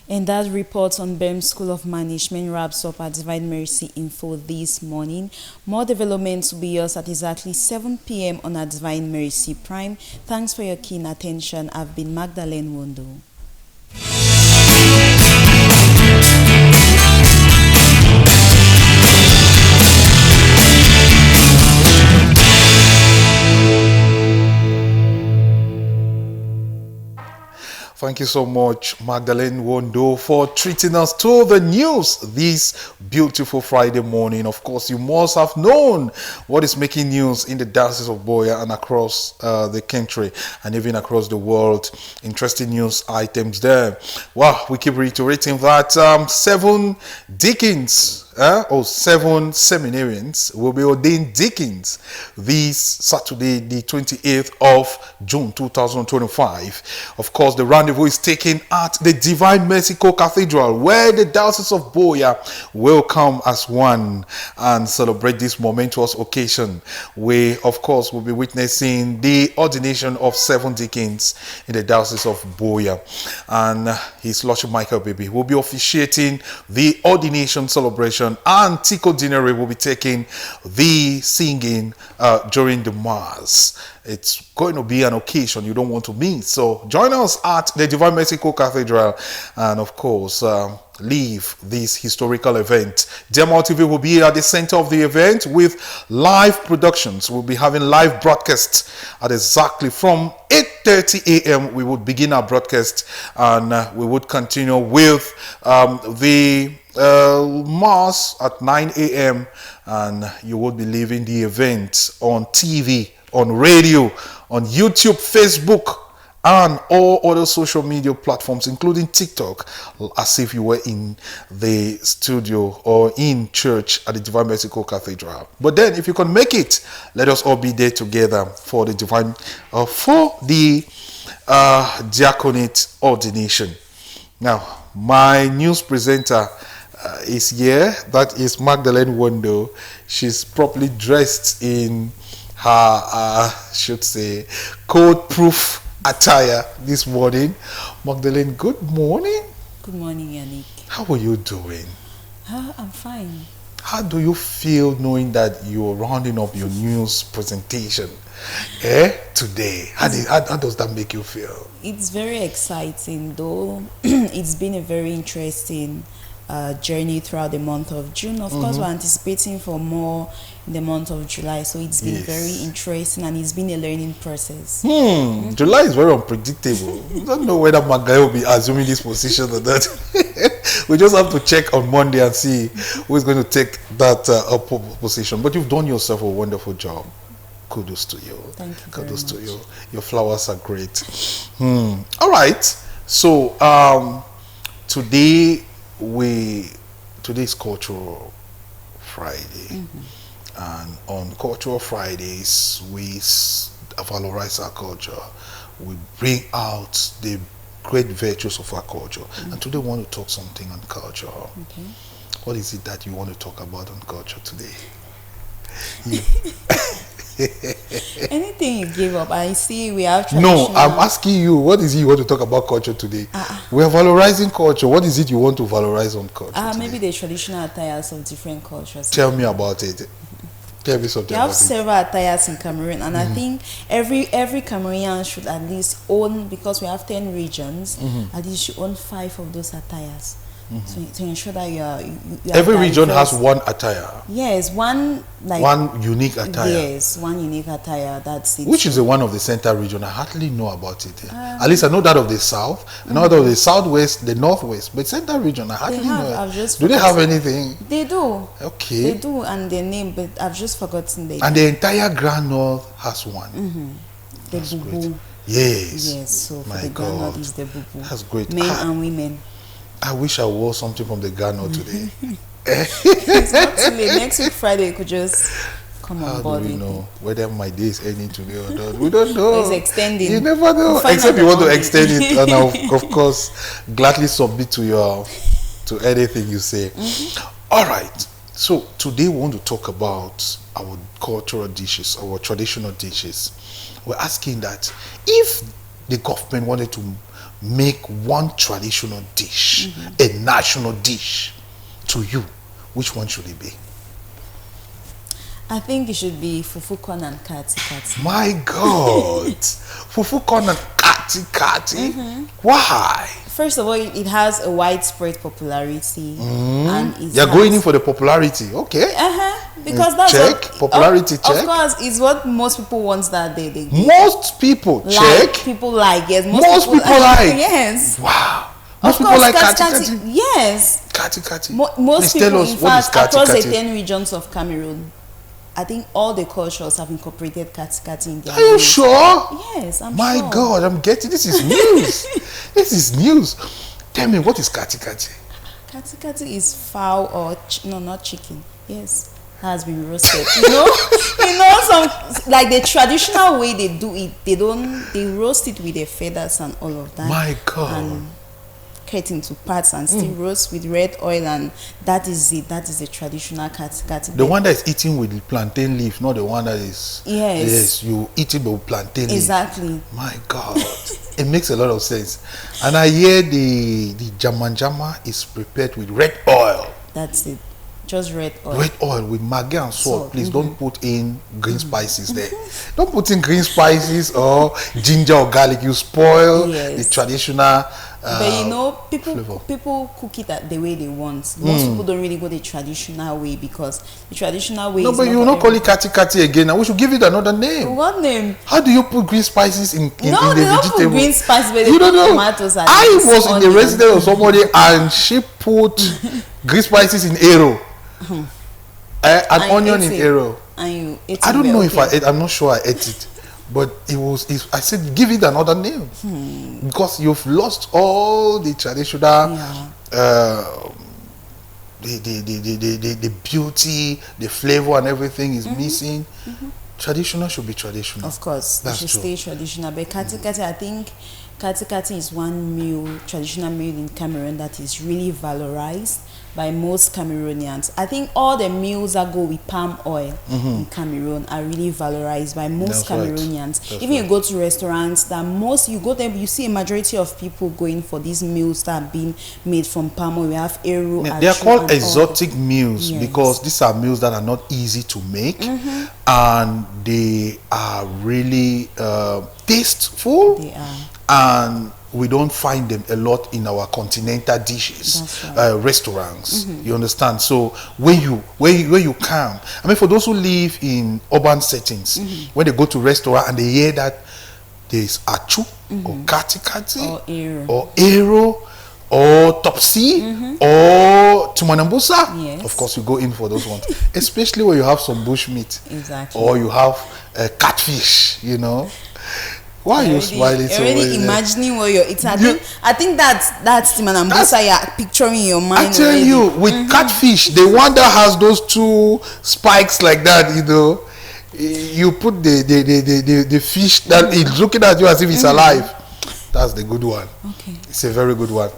S5: And that report on BEM School of Management wraps up our Divine Mercy Info this morning. More developments will be yours at exactly 7 p.m. on our Divine Mercy Prime. Thanks for your keen attention. I've been Magdalene Wondo.
S1: Thank you so much, Magdalene Wondo, for treating us to the news this beautiful Friday morning. Of course, you must have known what is making news in the diocese of Boya and across the country and even across the world. Interesting news items there. Wow, we keep reiterating that 7 deacons or 7 seminarians will be ordained deacons this Saturday, the 28th of June 2025. Of course, the rendezvous is taken at the Divine Mercy Cathedral, where the Diocese of Boya will come as one and celebrate this momentous occasion. We, of course, will be witnessing the ordination of 7 deacons in the Diocese of Boya, and His Lordship Michael Baby will be officiating the ordination celebration, and Tico Dinere will be taking the singing during the Mass. It's going to be an occasion you don't want to miss. So join us at the Divine Mercy Cathedral and, of course, leave this historical event. Demo TV will be at the center of the event with live productions. We'll be having live broadcasts at exactly from 8:30 a.m. We would begin our broadcast, and we would continue with the Mass at 9 a.m. and you would be leaving the event on TV, on radio, on YouTube, Facebook, and all other social media platforms, including TikTok, as if you were in the studio or in church at the Divine Mercy Cathedral. But then, if you can make it, let us all be there together for the divine, for the diaconate ordination. Now, my news presenter is here. That is Magdalene Wondo. She's properly dressed in her, should say, code-proof attire this morning. Magdalene, good morning.
S5: Good morning, Yannick.
S1: How are you doing?
S5: I'm fine.
S1: How do you feel knowing that you're rounding up your news presentation today? How does that make you feel?
S5: It's very exciting, though. It's been a very interesting journey throughout the month of June. Of course, we're anticipating for more in the month of July, so it's been very interesting, and it's been a learning process.
S1: July is very unpredictable. We don't know whether Magai will be assuming this position or not. We just have to check on Monday and see who is going to take that position. But you've done yourself a wonderful job. Kudos to you.
S5: Thank you.
S1: Kudos to you. Your flowers are great. All right. So today's Cultural Friday, and on Cultural Fridays we valorize our culture. We bring out the great virtues of our culture, and today we want to talk something on culture.
S5: Okay.
S1: What is it that you want to talk about on culture today?
S5: Anything you give up. I see we have traditional.
S1: No, I'm asking you, what is it you want to talk about culture today? We are valorizing culture. What is it you want to valorize on culture today?
S5: Maybe the traditional attires of different cultures.
S1: Tell me about it. Tell me something
S5: We have
S1: about it.
S5: several attires in Cameroon, and I think every Cameroonian should at least own, because we have 10 regions, at least you own 5 of those attires. To ensure that you are
S1: every region has one attire.
S5: Yes, one
S1: unique attire.
S5: Yes, one unique attire. That's it.
S1: Which is the one of the center region? I hardly know about it. At least I know that of the south. I know that of the southwest, the northwest, but center region I hardly know.
S5: Do
S1: they have anything?
S5: They do.
S1: Okay.
S5: They do, and their name, but I've just forgotten the.
S1: And the entire Grand North has one.
S5: The bubu.
S1: Yes.
S5: Yes. So for
S1: My
S5: the Grand North
S1: God.
S5: is the bubu.
S1: That's great.
S5: Men and women.
S1: I wish I wore something from the Grand North today.
S5: It's not too late. Next week Friday, you could just come on board.
S1: How do we know whether my day is ending today or not? We don't know.
S5: It's extending.
S1: You never know. Except you want to extend it, and I'll, of course, gladly submit to anything you say. All right. So today we want to talk about our cultural dishes, our traditional dishes. We're asking that if the government wanted to make one traditional dish, a national dish, to you, which one should it be?
S5: I think it should be fufu corn and kati kati.
S1: My God, fufu corn and kati kati. Why?
S5: First of all, it has a widespread popularity, and
S1: you're going in for the popularity, okay?
S5: Because that's
S1: check popularity check.
S5: Of course, it's what most people want that they
S1: most people
S5: like,
S1: check.
S5: People like, yes.
S1: Most people like.
S5: Yes.
S1: Wow.
S5: Most
S1: people like kati.
S5: Yes.
S1: Kati.
S5: Most
S1: Please
S5: people,
S1: us,
S5: in fact,
S1: kati,
S5: across
S1: kati?
S5: the 10 regions of Cameroon, I think all the cultures have incorporated kati in their
S1: Are you
S5: meals.
S1: sure?
S5: Yes, I'm
S1: My
S5: sure.
S1: God, I'm getting this is news. This is news. Tell me, what is kati?
S5: Kati is fowl or no, not chicken. Yes. Has been roasted. You know, some like the traditional way they do it. They roast it with the feathers and all of that.
S1: My God.
S5: And cut into parts and still roast with red oil, and that is it. That is the traditional kati.
S1: The one that is eaten with the plantain leaf, not the one that is.
S5: Yes.
S1: You eat it with plantain leaf.
S5: Exactly.
S1: My God, it makes a lot of sense. And I hear the jama is prepared with red oil.
S5: That's it. Just red oil.
S1: Red oil with maggi and salt. Please don't put in green spices there. Don't put in green spices or ginger or garlic. You spoil the traditional
S5: but you know,
S1: flavor.
S5: people cook it the way they want. Most people don't really go the traditional way, because the traditional way is
S1: but you will not call it kati again. Now we should give it another name.
S5: What name?
S1: How do you put green spices in the
S5: don't
S1: vegetable?
S5: put green spices, but they
S1: You
S5: put
S1: don't know.
S5: tomatoes and
S1: I was in the
S5: onions.
S1: residence of somebody and she put green spices in arrow. An onion in arrow.
S5: And you ate
S1: I don't
S5: it
S1: know
S5: well,
S1: if I ate. I'm not sure I ate it, but I said give it another name because you've lost all the traditional, the beauty, the flavor, and everything is missing. Traditional should be traditional.
S5: Of course,
S1: that's
S5: it should
S1: true.
S5: stay traditional. But kati, I think kati is one meal, traditional meal in Cameroon that is really valorized by most Cameroonians. I think all the meals that go with palm oil in Cameroon are really valorized by most
S1: That's right.
S5: Cameroonians.
S1: That's
S5: Even
S1: right.
S5: you go to restaurants, you go there, you see a majority of people going for these meals that are being made from palm oil. We have eru,
S1: They are
S5: achu,
S1: called
S5: and
S1: exotic meals
S5: Yes.
S1: because these are meals that are not easy to make and they are really tasteful.
S5: They are.
S1: And we don't find them a lot in our continental dishes.
S5: That's right.
S1: Restaurants. You understand? So where you come, I mean, for those who live in urban settings, when they go to restaurant and they hear that there's achu or kati or ero or topsy or tumanambusa,
S5: Yes.
S1: of course you go in for those ones, especially when you have some bush meat.
S5: Exactly.
S1: Or you have catfish, you know. Why are you smiling so
S5: already
S1: much?
S5: imagining what you're eating. I think that's the manambusa you're picturing in your mind.
S1: I tell
S5: already.
S1: you, with catfish, the one that has those two spikes like that, you know, you put the fish that is looking at you as if it's alive. That's the good one.
S5: Okay.
S1: It's a very good one.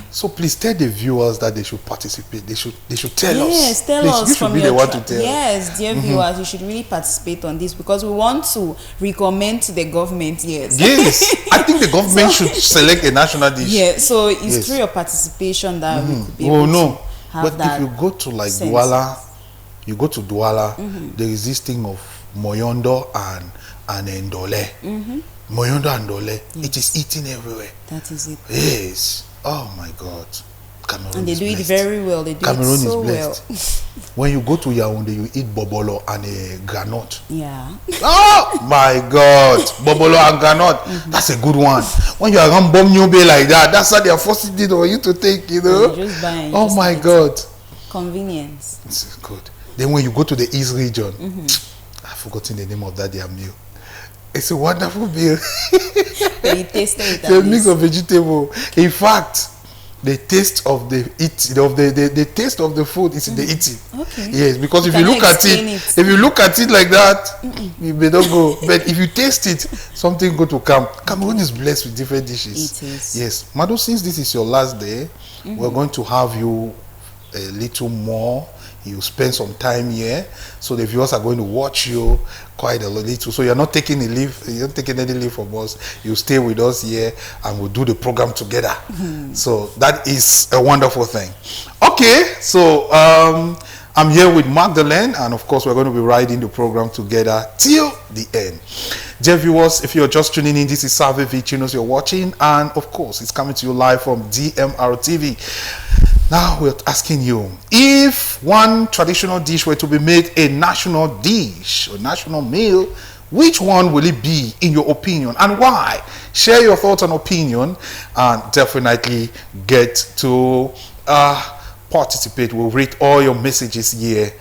S1: So please tell the viewers that they should participate. They should tell us.
S5: Yes, tell
S1: please,
S5: us
S1: you
S5: from
S1: should be
S5: your
S1: the one to tell.
S5: Yes, dear viewers, you should really participate on this because we want to recommend to the government. Yes.
S1: Yes, I think the government should select a national dish.
S5: Yeah, so it's
S1: Yes.
S5: through your participation that we could be
S1: Oh
S5: able
S1: no,
S5: to have
S1: but
S5: that.
S1: if you go to like
S5: sense.
S1: Douala, there is this thing of Moyondo and Ndole. Moyondo and Ndole, it is eaten everywhere.
S5: That is it.
S1: Yes. Oh my God. Cameroon
S5: And they
S1: is
S5: do it
S1: blessed.
S5: very well. They do
S1: Cameroon
S5: it so
S1: is blessed. When you go to Yaoundé, you eat bobolo and a granite.
S5: Yeah.
S1: Oh my God, bobolo and granite. That's a good one. When you are around Bomnyobe like that, that's how they are forcing it for you to take, you know.
S5: You just buy and
S1: Oh
S5: just
S1: my
S5: eat.
S1: God.
S5: Convenience.
S1: It's good. Then when you go to the East region, I've forgotten the name of that their meal. It's a wonderful meal.
S5: They tasted it.
S1: It's a mix of vegetable. In fact, the taste of the taste of the food is in the eating.
S5: Okay.
S1: Yes, because
S5: You
S1: if you
S5: cannot
S1: look at
S5: explain
S1: it, if you look at it like that, you may not go. But if you taste it, something good to come. Cameroon is blessed with different dishes.
S5: It is.
S1: Yes, Mado, since this is your last day, we're going to have you a little more. You spend some time here, so the viewers are going to watch you quite a little. So you're not taking a leave, you're not taking any leave from us. You stay with us here, and we'll do the program together. So that is a wonderful thing. Okay, so I'm here with Magdalene, and of course we're going to be riding the program together till the end. Dear viewers, if you're just tuning in, this is Salve Vicinus you're watching, and of course it's coming to you live from DMR TV. Now we're asking you, if one traditional dish were to be made a national dish or national meal, which one will it be in your opinion and why? Share your thoughts and opinion and definitely get to participate. We'll read all your messages here.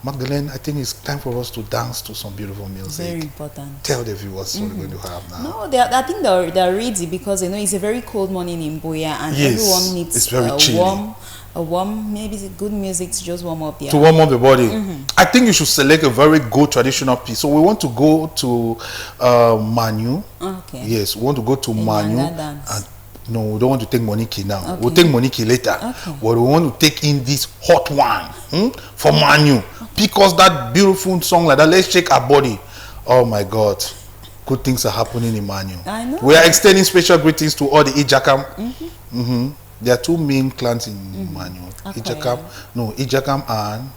S1: Magdalene, I think it's time for us to dance to some beautiful music.
S5: Very important.
S1: Tell the viewers what we're going to have now.
S5: No, I think they're ready because it's a very cold morning in Buea and everyone needs
S1: it's very
S5: warm, maybe good music to just warm up.
S1: To warm up the body. I think you should select a very good traditional piece. So we want to go to Manu.
S5: Okay.
S1: Yes, we want to go to Manu. And no, we don't want to take Moniki now.
S5: Okay.
S1: We'll take Moniki later.
S5: Okay.
S1: But we want to take in this hot one for Manu. Because that beautiful song like that, let's shake our body. Oh my God. Good things are happening in Manu.
S5: I know.
S1: We are extending special greetings to all the Ijakam. There are two main clans in Manu. Ijakam and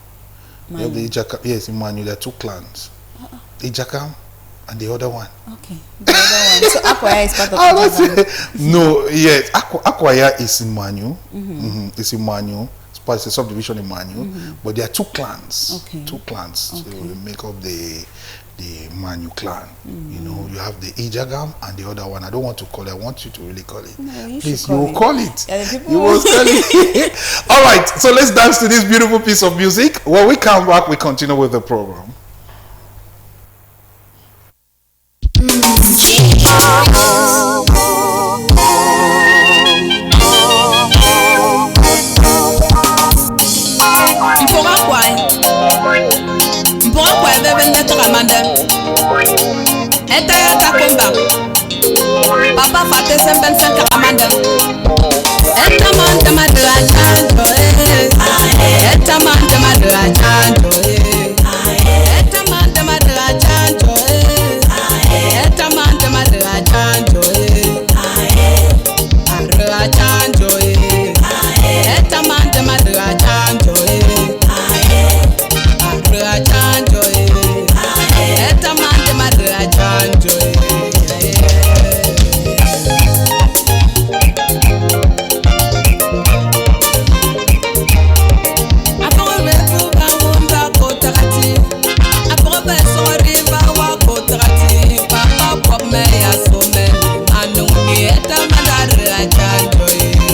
S1: the Ijakam. Yes, in Manu there are two clans. Ijakam and the other one.
S5: Okay. The other one. So Akwaya is part of Ijakam.
S1: No, yes. Akwaya is in Manu. It's in Manu. It's a subdivision in Manu. But there are two clans.
S5: Okay.
S1: Two clans. So we make up the Manu clan. You know, you have the Ijagam and the other one. I don't want to call it. I want you to really call it.
S5: No, you
S1: please,
S5: call
S1: you will
S5: it.
S1: call it.
S5: Yeah,
S1: You will call it. All right. So let's dance to this beautiful piece of music. When we come back, we continue with the program.
S16: Papa fate semben senka amanda. Eta manda madra chanto Eta manda madra chanto Eta manda madra chanto Eta manda madra chanto Madra chanto Eta manda madra chanto Madra chanto Eta manda madra chanto. Papa pop me ya so me anu ni eta madara chanjo.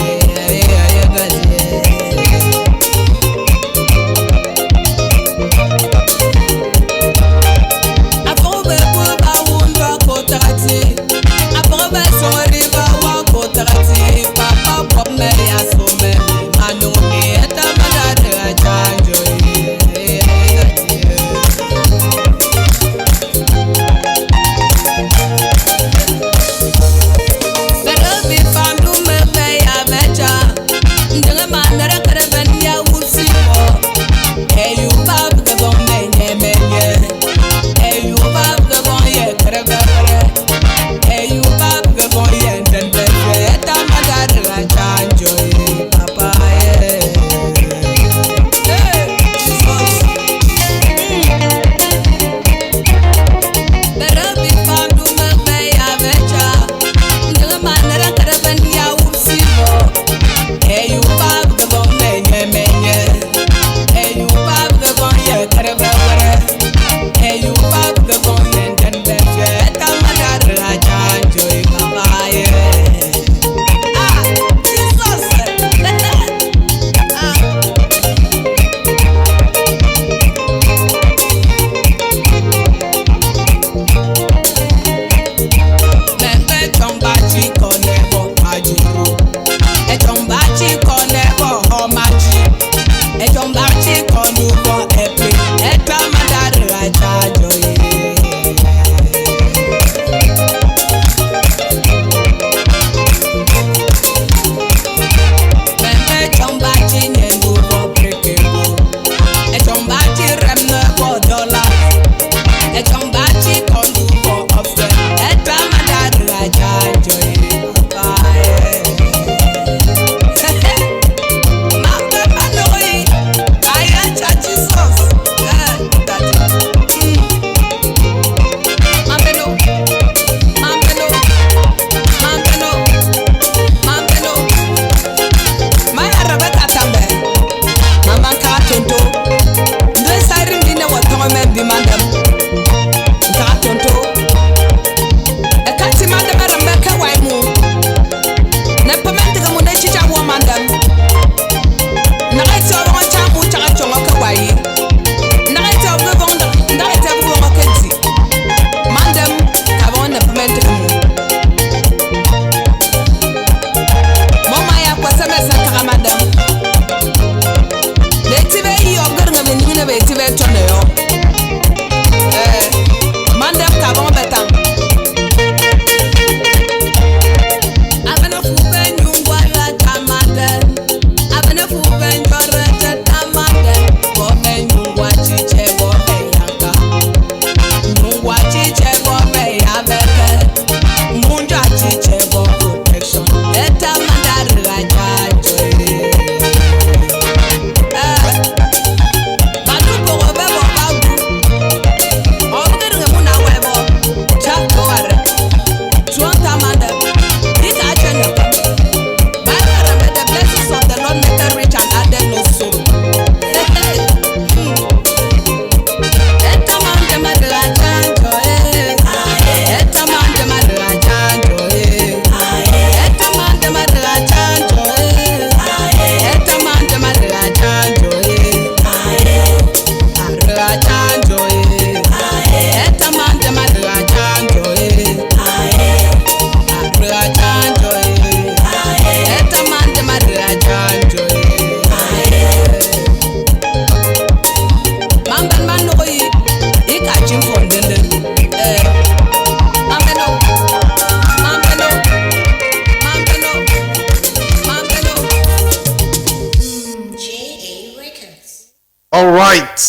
S1: All right.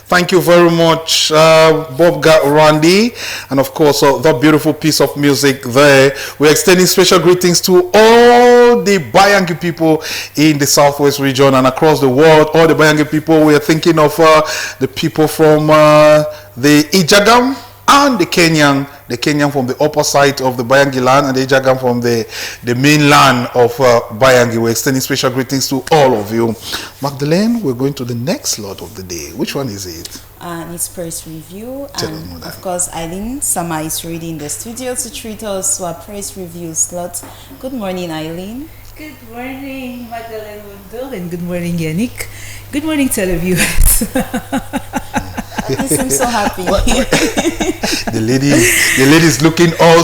S1: Thank you very much, Bob Randy, and of course, that beautiful piece of music there. We're extending special greetings to all the Bayangi people in the Southwest region and across the world. All the Bayangi people, we are thinking of the people from the Ijagam and the Kenyan from the upper side of the Bayangi land, and the Ijagam from the mainland of Bayangi. We're extending special greetings to all of you. Magdalene, we're going to the next slot of the day. Which one is it?
S5: And it's press review.
S1: Tell
S5: And of course, Eileen Sama is ready in the studio to treat us to our press review slot. Good morning, Eileen.
S17: Good morning, Magdalene Wundo, and good morning, Yannick. Good morning, televiewers.
S5: You seem so happy.
S1: The lady's looking all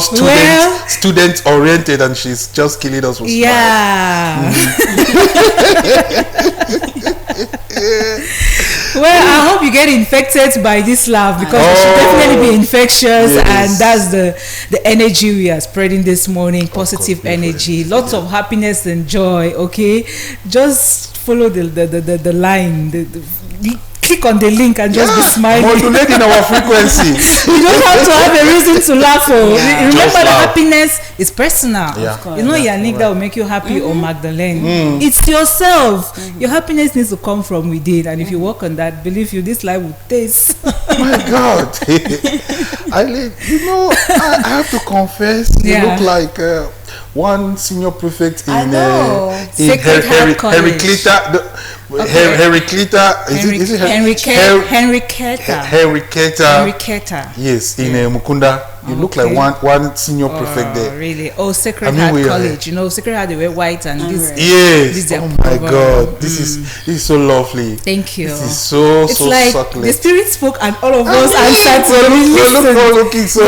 S1: student oriented, and she's just killing us with
S17: yeah. Well, I hope you get infected by this laugh, because it should definitely be infectious, and that's the energy we are spreading this morning. Positive energy, lots of happiness and joy. Okay, just follow the line. Click on the link and just be smiling.
S1: Modulating our frequency.
S17: You don't have to have a reason to laugh. Remember, the happiness is personal.
S1: Yeah.
S17: You know, Yannick, that will make you happy, or Magdalene. It's yourself. Your happiness needs to come from within, and if you work on that, believe you, this life will taste.
S1: My God. I have to confess, you look like one senior prefect in
S17: Henriqueta.
S1: Yes, in Mukunda. You look like one senior prefect there.
S17: Really? Oh, Sacred Heart College. You know, Sacred Heart, they wear white, and this.
S1: Yes. Oh my God, this is so lovely.
S17: Thank you.
S1: This is so
S17: like
S1: succulent.
S17: the Spirit spoke, and all of us answered.
S1: We're looking so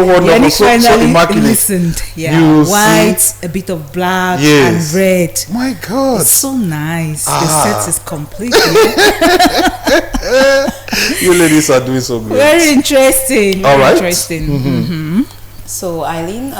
S1: wonderful, so immaculate.
S17: Listened. Yeah, white, a bit of black, and red.
S1: My God,
S17: it's so nice. The set is complete.
S1: You ladies are doing so good.
S17: Very interesting.
S1: All right.
S17: Interesting.
S5: So, Eileen,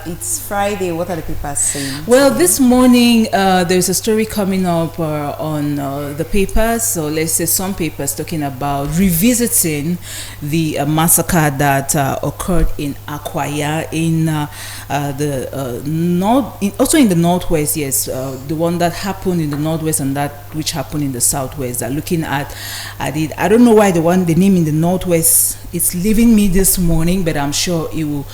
S5: it's Friday. What are the papers saying?
S17: Well, this morning there's a story coming up on the papers. So let's say some papers talking about revisiting the massacre that occurred in Akwaya in the north, also in the northwest. Yes, the one that happened in the northwest and that which happened in the southwest. Are looking at it. I don't know why the name in the northwest is leaving me this morning, but I'm sure it will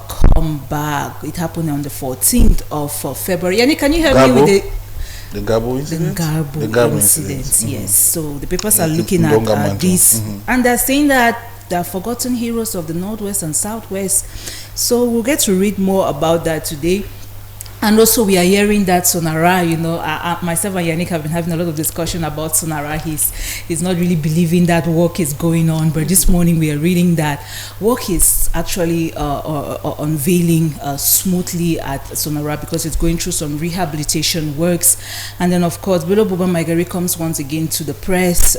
S17: come back. It happened on the 14th of February. Yanni, can you help me with
S1: the Gabo incident?
S17: The Gabo incident, yes. So the papers are looking at this, and they're saying that they are forgotten heroes of the Northwest and Southwest. So we'll get to read more about that today. And also we are hearing that Sonara, myself and Yannick have been having a lot of discussion about Sonara. He's not really believing that work is going on, but this morning we are reading that work is actually unveiling smoothly at Sonara, because it's going through some rehabilitation works. And then of course, Bello Buba Maigari comes once again to the press.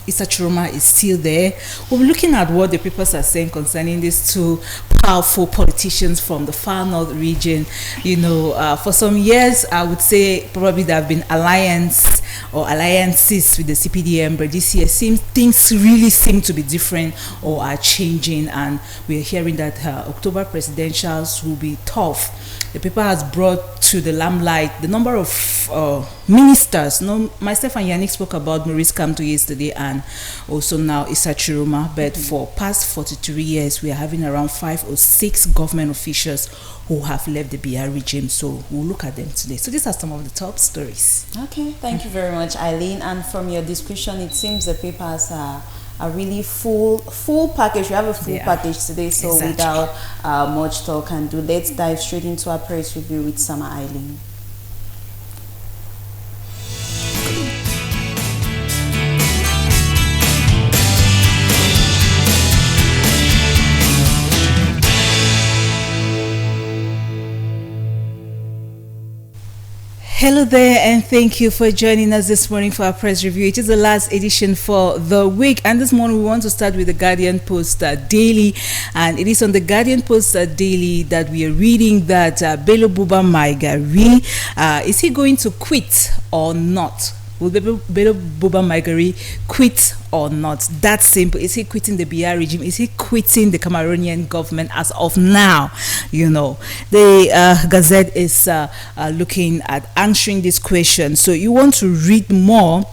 S17: Issa Chiroma is still there. We'll be looking at what the papers are saying concerning these two powerful politicians from the far north region. For some years, I would say probably there have been alliances with the CPDM, but this year things really seem to be different or are changing, and we're hearing that October presidentials will be tough. The paper has brought to the limelight the number of ministers. Myself and Yannick spoke about Maurice Kamto yesterday, and also now Issa Chiroma. But for past 43 years, we are having around 5 or 6 government officials who have left the BR regime. So we'll look at them today. So these are some of the top stories.
S5: Okay, thank you very much, Eileen. And from your description, it seems the papers are a really full package. We have a full package today, so without much talk and do, let's dive straight into our press review with Summer Eileen.
S17: Hello there, and thank you for joining us this morning for our press review. It is the last edition for the week, and this morning we want to start with the Guardian Post Daily, and it is on the Guardian Post Daily that we are reading that Bello Buba Maigari, is he going to quit or not? Will Bello Buba Maigari quit or not? That simple. Is he quitting the BR regime? Is he quitting the Cameroonian government as of now? You know, the Gazette is looking at answering this question. So you want to read more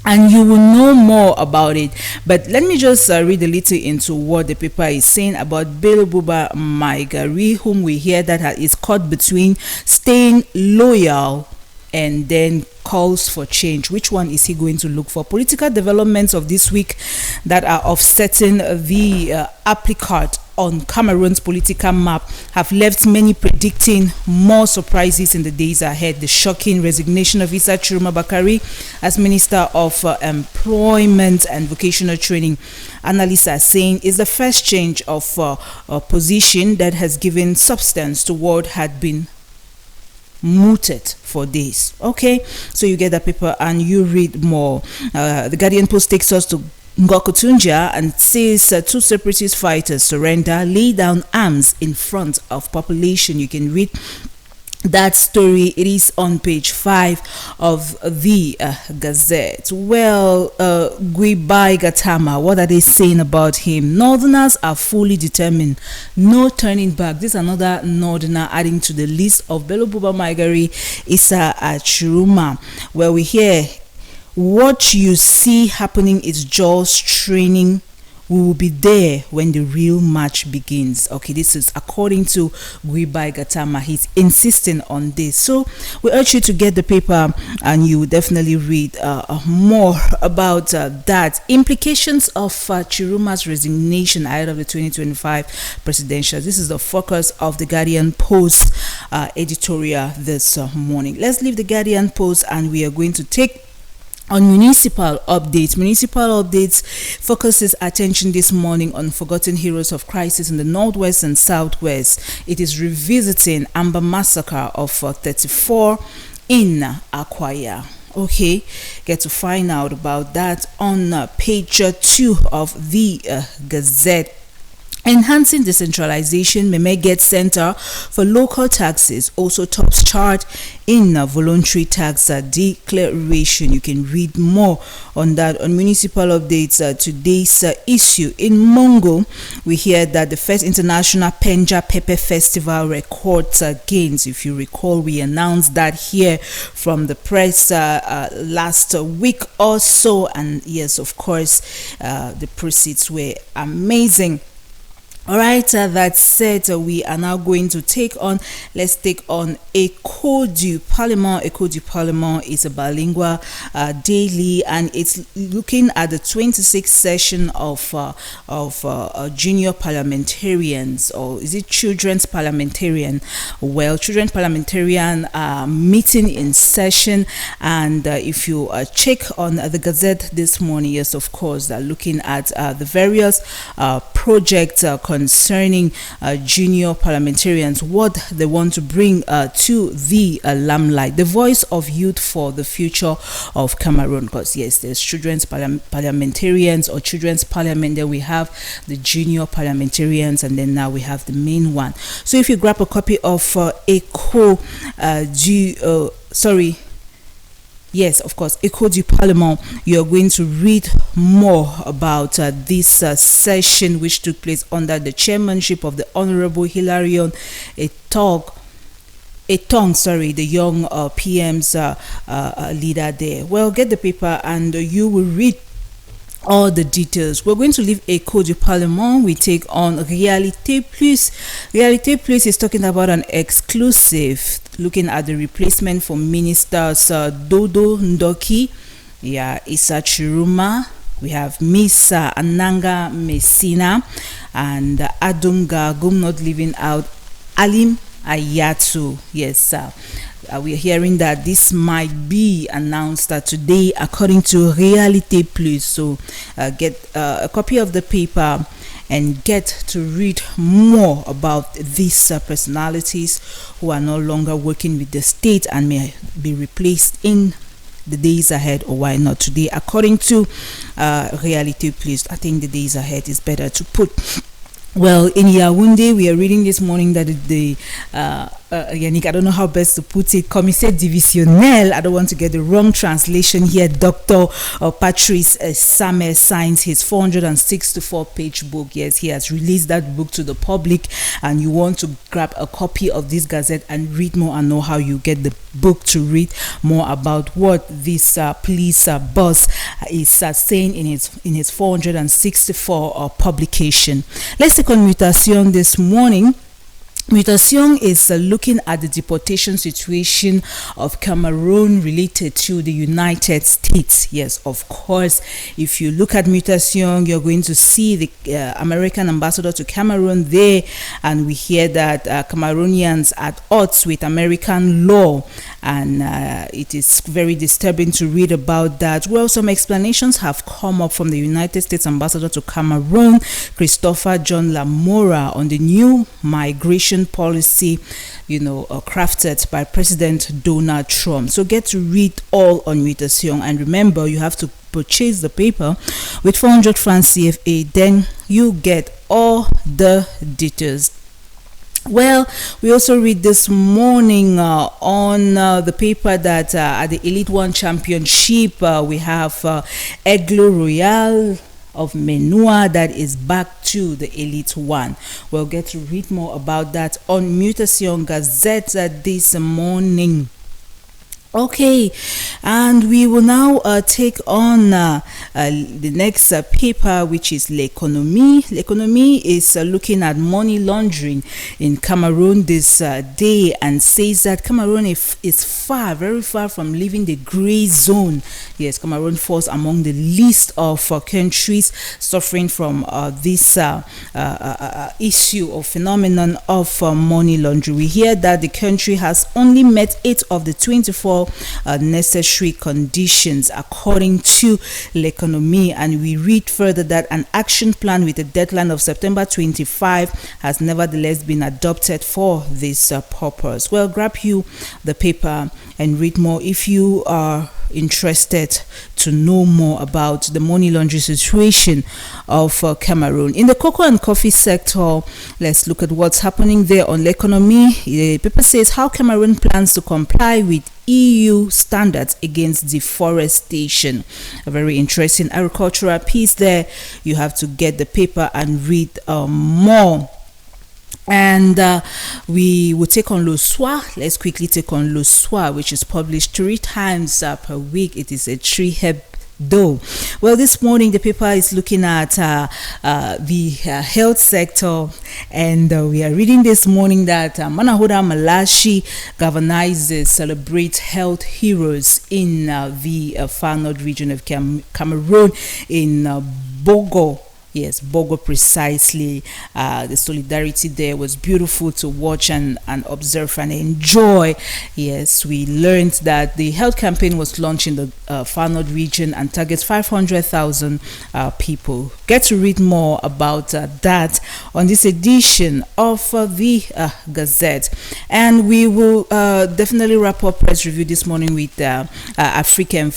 S17: and you will know more about it. But let me just read a little into what the paper is saying about Bello Buba Maigari, whom we hear that is caught between staying loyal and then calls for change. Which one is he going to look for? Political developments of this week that are offsetting the apricot on Cameroon's political map have left many predicting more surprises in the days ahead. The shocking resignation of Issa Chiroma Bakari as Minister of Employment and Vocational Training, analysts are saying, is the first change of a position that has given substance to what had been mooted for days. Okay, so you get that paper and you read more. The Guardian Post takes us to Ngokotunja and says two separatist fighters surrender, lay down arms in front of population. You can read that story. It is on page 5 of the Gazette. Well, Gwibai Gatama, what are they saying about him? Northerners are fully determined, no turning back. This is another northerner adding to the list of Bello Buba Maigari, Issa Chiroma, where we hear what you see happening is just training. We will be there when the real match begins. Okay, this is according to Gwibai Gatama. He's insisting on this. So we urge you to get the paper and you will definitely read more about that. Implications of Chiroma's resignation ahead of the 2025 presidential. This is the focus of the Guardian Post editorial this morning. Let's leave the Guardian Post and we are going to take on municipal updates. Municipal updates focuses attention this morning on forgotten heroes of crisis in the northwest and southwest. It is revisiting Amber massacre of 34 in Akwaya. Okay, get to find out about that on page 2 of the Gazette. Enhancing decentralization, Memeget Center for Local Taxes also tops chart in voluntary tax declaration. You can read more on that on municipal updates. Today's issue in Mongo, we hear that the first international Penja Pepper Festival records gains. If you recall, we announced that here from the press last week or so, and yes, of course, the proceeds were amazing. All right, that said, we are now going to let's take on Echo du Parlement. Echo du Parlement is a bilingual daily, and it's looking at the 26th session of junior parliamentarians, or is it children's parliamentarian? Well, children's parliamentarian meeting in session, and if you check on the Gazette this morning, yes, of course, they're looking at the various projects concerning junior parliamentarians, what they want to bring to the limelight, the voice of youth for the future of Cameroon. Because yes, there's children's parliamentarians or children's parliament, then we have the junior parliamentarians, and then now we have the main one. So if you grab a copy of Echo yes, of course, Echo du Parlement, you're going to read more about this session which took place under the chairmanship of the Honorable Hilarion Etong, the young PM's leader there. Well, get the paper and you will read all the details. We're going to leave Echo du Parlement. We take on Réalité Plus. Réalité Plus is talking about an exclusive looking at the replacement for ministers Dodo Ndoki, Issa Chiroma. We have Miss Ananga Messina and Adunga Gum, not leaving out Alim Ayatu. Yes, we are hearing that this might be announced today according to Réalité Plus. So get a copy of the paper and get to read more about these personalities who are no longer working with the state and may be replaced in the days ahead, or why not today, according to Réalité Plus. I think the days ahead is better to put. Well, in Yaoundé, we are reading this morning that the Yannick, I don't know how best to put it, Comité Divisionnel, I don't want to get the wrong translation here, Dr. Patrice Samer signs his 464-page book. Yes, he has released that book to the public, and you want to grab a copy of this gazette and read more and know how you get the book to read more about what this police boss is saying in his 464 publication. Let's take on Mutation this morning. Mutation is looking at the deportation situation of Cameroon related to the United States. Yes, of course, if you look at Mutation, you're going to see the American ambassador to Cameroon there, and we hear that Cameroonians at odds with American law, and it is very disturbing to read about that. Well, some explanations have come up from the United States ambassador to Cameroon, Christopher John Lamora, on the new migration policy, crafted by President Donald Trump. So get to read all on Mutation, and remember, you have to purchase the paper with 400 francs CFA, then you get all the details. Well, we also read this morning on the paper that at the Elite One Championship, we have Aigle Royal of Menua that is back to the Elite One. We'll get to read more about that on Mutation Gazette this morning. Okay, and we will now take on the next paper, which is L'Economie. L'Economie is looking at money laundering in Cameroon this day, and says that Cameroon is very far from leaving the gray zone. Yes, Cameroon falls among the list of countries suffering from this issue or phenomenon of money laundering. We hear that the country has only met 8 of the 24 necessary conditions according to L'Economie, and we read further that an action plan with a deadline of September 25 has nevertheless been adopted for this purpose. Well, grab you the paper and read more if you are interested to know more about the money laundering situation of Cameroon. In the cocoa and coffee sector, let's look at what's happening there on L'Economie. The paper says how Cameroon plans to comply with EU standards against deforestation. A very interesting agricultural piece there. You have to get the paper and read more. And we will take on Le Soir. Let's quickly take on Le Soir, which is published 3 times per week. It is a 3-hebdo. Well, this morning the paper is looking at the health sector, and we are reading this morning that Manahoda Malashi galvanizes celebrate health heroes in the far north region of Cameroon in Bogo. Yes, Bogo precisely. The solidarity there was beautiful to watch and observe and enjoy. Yes, we learned that the health campaign was launched in the far north region and targets 500,000 people. Get to read more about that on this edition of the Gazette. And we will definitely wrap up press review this morning with African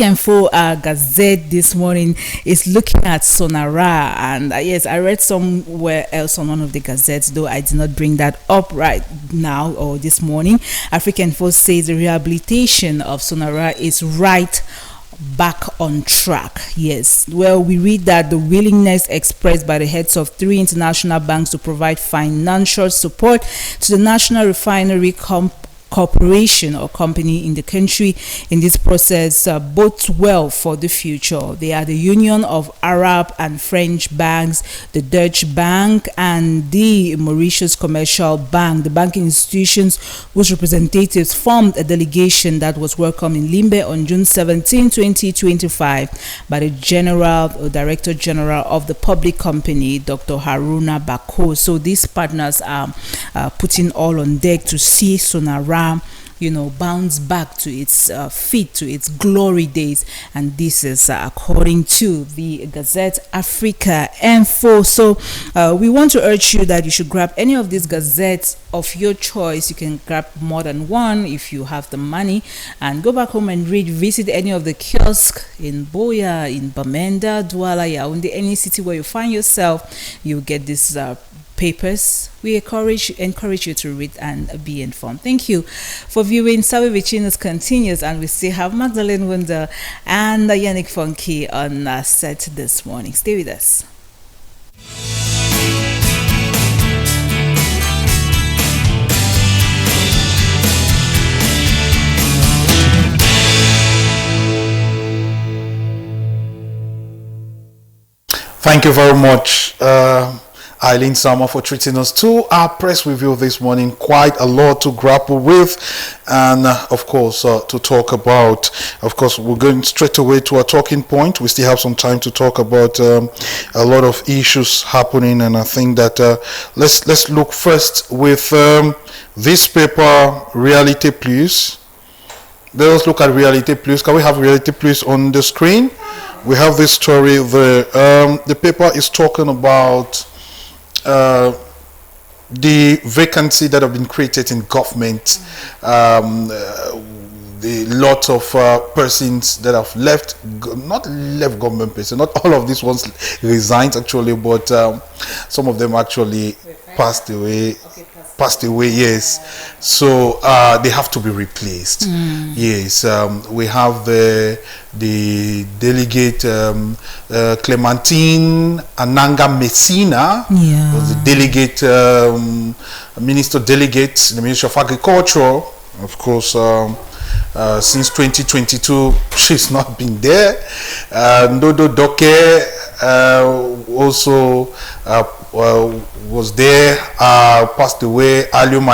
S17: Info Gazette this morning is looking at Sonara, and yes, I read somewhere else on one of the gazettes, though I did not bring that up right now or this morning. African Info says the rehabilitation of Sonara is right back on track. Yes, well, we read that the willingness expressed by the heads of 3 international banks to provide financial support to the national refinery corporation or company in the country in this process bodes well for the future. They are the Union of Arab and French banks, the Dutch Bank, and the Mauritius Commercial Bank. The banking institutions whose representatives formed a delegation that was welcomed in Limbe on June 17, 2025 by the Director General of the public company, Dr. Haruna Bako. So these partners are putting all on deck to see Sonara bounce back to its feet, to its glory days, and this is according to the Gazette Africa Info. So we want to urge you that you should grab any of these gazettes of your choice. You can grab more than one if you have the money, and go back home and read. Visit any of the kiosks in Boya, in Bamenda, Douala, Yaoundé, any city where you find yourself. You get this papers. We encourage you to read and be informed. Thank you for viewing. Salve Vicinus continues, and we still have Magdalene Wunder and Yannick Funky on set this morning. Stay with us.
S1: Thank you very much, Eileen Sama, for treating us to our press review this morning. Quite a lot to grapple with, and of course to talk about. Of course, we're going straight away to our talking point. We still have some time to talk about a lot of issues happening, and I think that let's look first with this paper, Reality Plus. Let us look at Reality Plus. Can we have Reality Plus on the screen? We have this story there. The paper is talking about the vacancy that have been created in government. The lot of persons that have not left government places. Not all of these ones resigned actually, but some of them actually passed away. Yes, so they have to be replaced. Yes, we have the delegate Clementine Ananga Messina, was the delegate minister delegate in the Ministry of Agriculture. Of course, since 2022 she's not been there. Ndodo Doke also was there, passed away. Alium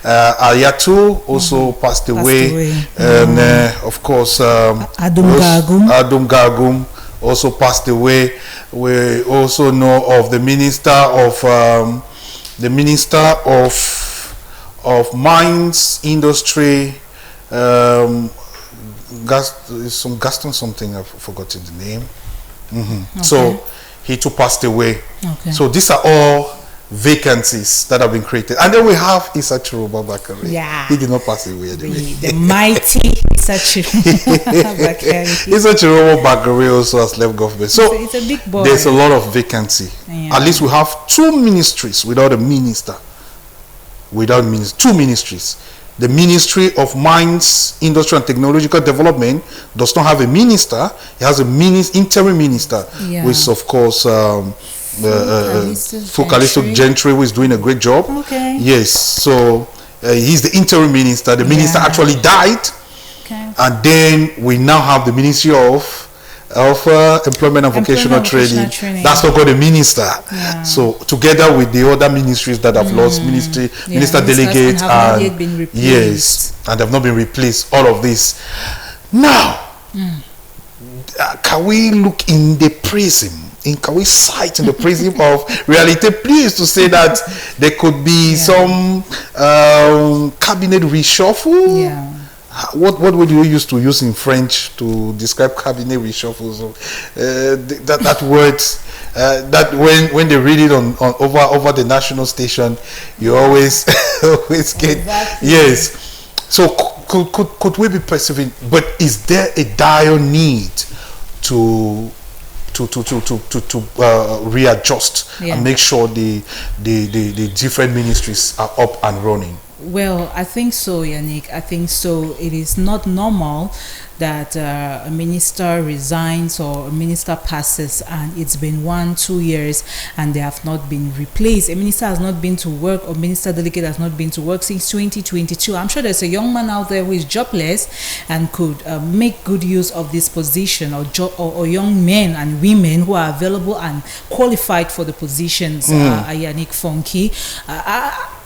S1: Ayatu also passed away. And of course Adum Gagum also passed away. We also know of the minister of mines industry, Gaston something, I've forgotten the name. Okay. So he too passed away. Okay. So these are all vacancies that have been created. And then we have Issa Chiroba Bakari. Yeah. He did not pass away anyway.
S17: The mighty Issa Chiroba Bakari.
S1: Issa Chiroba Bakari also has left government. So
S17: it's a big boy.
S1: There's a lot of vacancy. Yeah. At least we have two ministries without a minister. Two ministries. The Ministry of Mines, Industry and Technological Development does not have a minister. It has a interim minister, which of course Fukalisto Gentry, who is doing a great job. Okay. Yes, so he's the interim minister. The minister actually died, and then we now have the Ministry of Employment and Vocational Training. That's not called a minister. Yeah. So together with the other ministries that have lost minister delegate, and yes, and have not been replaced. All of this. Now, can we look in the prism? Can we cite in the prism of Reality Plus to say that there could be some cabinet reshuffle? Yeah. What would you use in French to describe cabinet reshuffles? That word, that when they read it on over the national station, you always get yes. So could we be perceiving? But is there a dire need to readjust and make sure the different ministries are up and running?
S17: Well, I think so, Yannick. I think so. It is not normal that a minister resigns or a minister passes and it's been 1-2 years and they have not been replaced. A minister has not been to work, or minister delegate has not been to work since 2022. I'm sure there's a young man out there who is jobless and could make good use of this position, or young men and women who are available and qualified for the positions. Yannick Funky.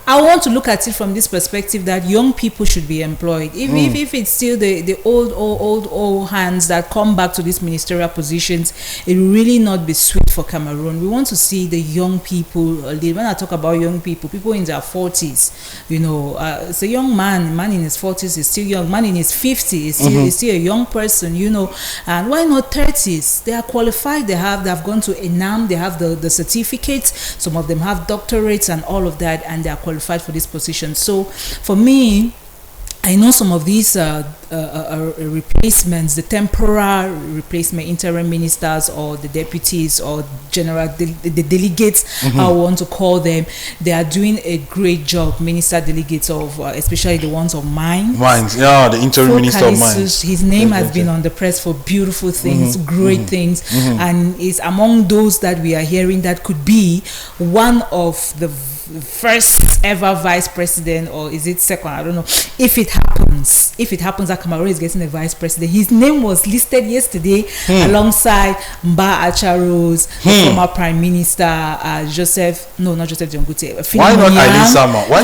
S17: I want to look at it from this perspective that young people should be employed. If it's still the old hands that come back to these ministerial positions, it will really not be sweet for Cameroon. We want to see the young people lead. When I talk about young people in their 40s, it's a young man in his 40s is still young. Man in his 50s is still a young person, And why not 30s? They are qualified. They've gone to ENAM. They have the certificates. Some of them have doctorates and all of that, and they are qualified for this position. So for me, I know some of these replacements, the temporary replacement, interim ministers or the deputies or general, the delegates, I want to call them, they are doing a great job. Minister delegates of, especially the ones of mines.
S1: Mines, yeah, the interim minister of mines.
S17: His name has been on the press for beautiful things, great things, and is among those that we are hearing that could be one of the first ever vice president, or is it second? I don't know. If it happens that Cameroon is getting a vice president, his name was listed yesterday alongside Mba Acharo's former prime minister, not Joseph Diongute.
S1: Why not Eileen Sama? Why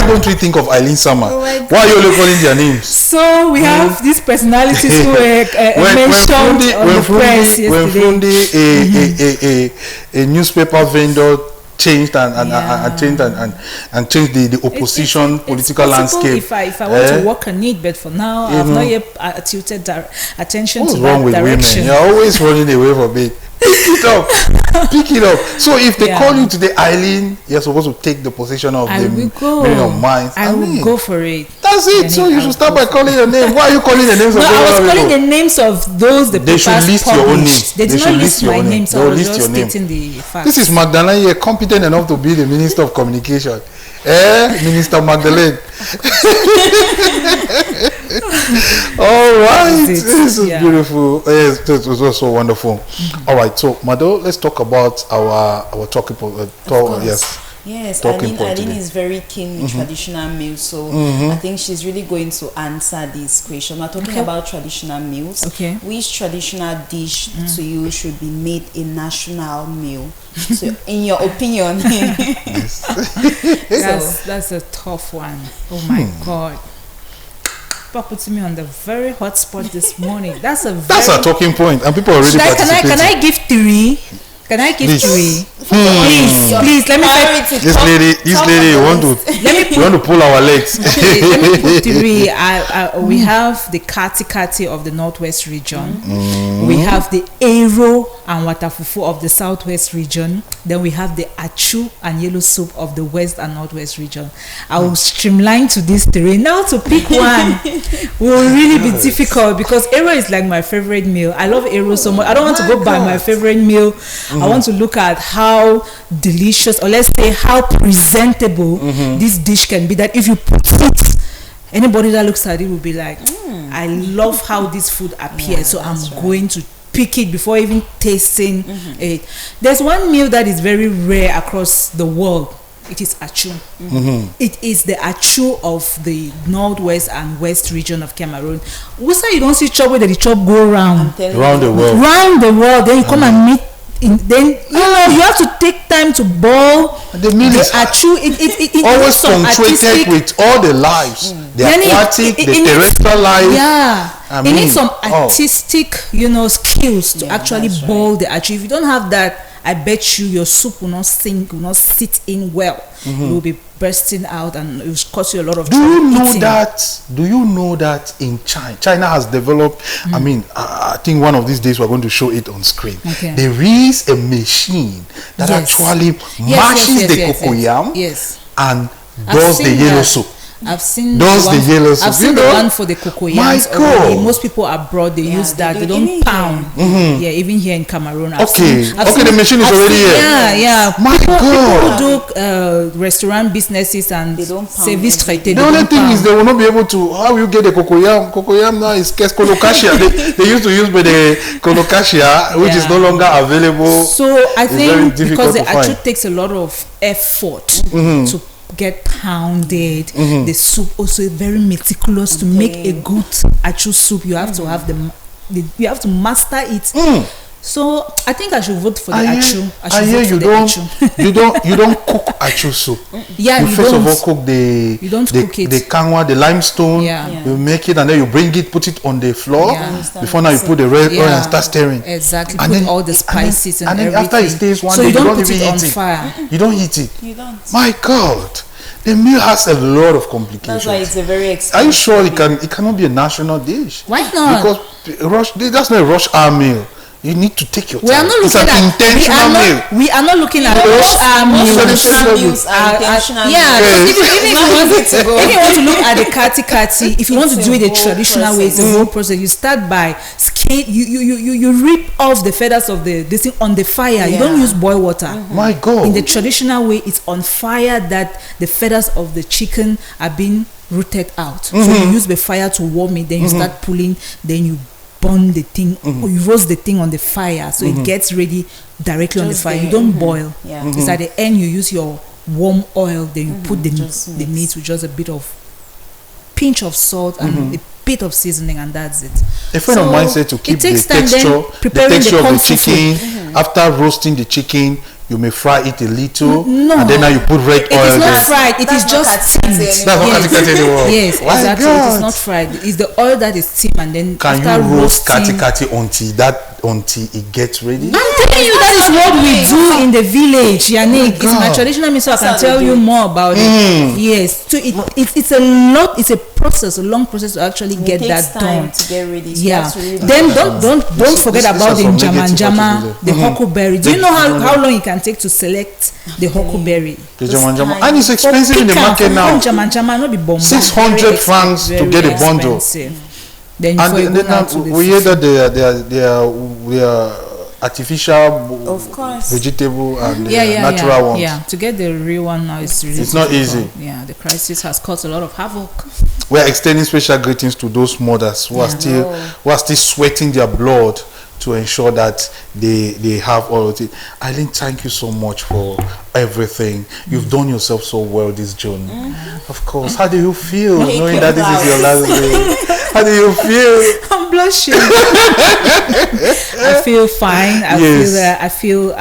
S1: don't we think of Eileen Sama? Why are you only calling their names?
S17: So we have these personalities who were mentioned on the press yesterday.
S1: When Fundi, a newspaper vendor, changed changed the opposition political landscape.
S17: If I want to work on it, but for now I've not yet tilted attention to that
S1: What's wrong with women?
S17: direction.
S1: You're always running away from it. Pick it up. So if they call you today, Eileen, you're supposed to take the position of the Minister of Mines.
S17: I will go for it.
S1: That's it. So you should start by calling your name. Why are you calling the names of
S17: I was
S1: people?
S17: calling the names of those the
S1: They should
S17: papers
S1: list your own name.
S17: They did not list my name, so I was just stating the facts.
S1: This is Magdalene. You're competent enough to be the Minister of Communication. Minister Magdalene. All right. This is beautiful. Yes, this was also wonderful. All right. So, Mado, let's talk about our talking point.
S5: Yes,
S1: talking
S5: Eileen is very keen with traditional meals, so I think she's really going to answer this question. We're talking about traditional meals.
S17: Okay.
S5: Which traditional dish to you should be made a national meal? So, in your opinion,
S17: that's a tough one. Oh my God. Papa put me on the very hot spot this morning. That's a
S1: talking point, and people are already participating.
S17: Can I give three? Can I give three? Please, let me say
S1: this lady, you want to pull our legs.
S17: Okay, let me put three. We have the Kati of the Northwest region. We have the Ero and Watafufu of the Southwest region. Then we have the Achu and Yellow Soup of the West and Northwest region. I will streamline to these three. Now to pick one will really be difficult because Ero is like my favorite meal. I love Ero so much. I don't want to go buy my favorite meal. I want to look at how delicious, or let's say how presentable this dish can be, that if you put it, anybody that looks at it will be like, I love how this food appears, so I'm going to pick it before even tasting it. There's one meal that is very rare across the world. It is achu. It is the achu of the Northwest and West region of Cameroon. What's that? You don't see chop where the chop go around
S1: the world.
S17: Round the world. Then you come and meet. Then you have to take time to boil
S1: the meal. It always punctuated with all the lives, the aquatic, the terrestrial life.
S17: It needs some artistic, skills to actually boil the achu. If you don't have that, I bet you your soup will not sink, will not sit in well. It will be bursting out and it will cause you a lot of trouble.
S1: Do you know that in China has developed, I think one of these days we're going to show it on screen. There is a machine that actually mashes the cocoyam and does the yellow soup.
S17: I've seen
S1: the yellow soup.
S17: I've seen the one for the cocoyams already. Most people abroad they use that. They don't pound. Yeah, even here in Cameroon. I've seen
S1: the machine is already here.
S17: People do restaurant businesses and service traité.
S1: The only thing is they will not be able to. How you get the cocoyam? Cocoyam now is colocasia. they used to use the colocasia, which is no longer available.
S17: So I think because it actually takes a lot of effort to get pounded. The soup also is very meticulous to make a good achu soup. You have to have you have to master it. So I think I should vote for the achu.
S1: You don't cook achu soup.
S17: You
S1: first of all cook the kanwa, the limestone. You make it and then you bring it, put it on the floor. Before now you put the red oil and start stirring.
S17: Exactly. And put all the spices and
S1: then
S17: everything.
S1: After it stays one
S17: so
S1: day,
S17: you don't
S1: even
S17: put it on
S1: eat
S17: fire.
S1: You don't eat it. You don't. My God. The meal has a lot of complications.
S5: That's why it's a very expensive.
S1: Are you sure it cannot be a national dish?
S17: Why not?
S1: Because that's not a rush hour meal. You need to take your time.
S17: We are not
S1: It's
S17: looking
S1: an
S17: at
S1: intentional meal.
S17: we are not looking at
S5: most
S17: traditional
S5: meals are intentional.
S17: yeah,
S5: meals.
S17: because if you want to look at the kati, if you want to do it the traditional way, it's a whole process. You start by skin. You rip off the feathers of this thing on the fire. You don't use boil water.
S1: My God.
S17: In the traditional way, it's on fire that the feathers of the chicken are being rooted out. So you use the fire to warm it. Then you start pulling. Then you burn the thing, or you roast the thing on the fire, so it gets ready directly on the fire. You don't boil. It's at the end you use your warm oil, then you put the meat with just a bit of pinch of salt and a bit of seasoning, and that's it.
S1: A friend of mine said to keep the texture of the chicken. After roasting the chicken, you may fry it a little, and then now you put red oil.
S17: It is not fried. It is just steamed.
S1: That's not kati anymore.
S17: Yes, exactly. It is not fried. It's the oil that is steamed, and then
S1: can you roast kati until it gets ready?
S17: I'm telling you, that is what we do in the village, Yannick. It's my traditional meal, so I can tell you more about it. Yes, so it's a lot. It's a process, a long process to actually get that done.
S5: To get ready.
S17: Yeah. Then don't forget about the njama, the huckleberry. Do you know how long it can take to select the huckleberry?
S1: The njama, and it's expensive in the market now. 600 francs to get a bundle.
S17: Then
S1: we hear that they are artificial,
S5: of course,
S1: vegetable and natural ones.
S17: Yeah, to get the real one now is really
S1: it's not easy.
S17: Yeah, the crisis has caused a lot of havoc.
S1: We are extending special greetings to those mothers who are still sweating their blood to ensure that they have all of it. Eileen, thank you so much for everything. You've done yourself so well this journey. Of course. How do you feel knowing that this is your last day? How do you feel?
S17: I'm blushing. I feel fine. I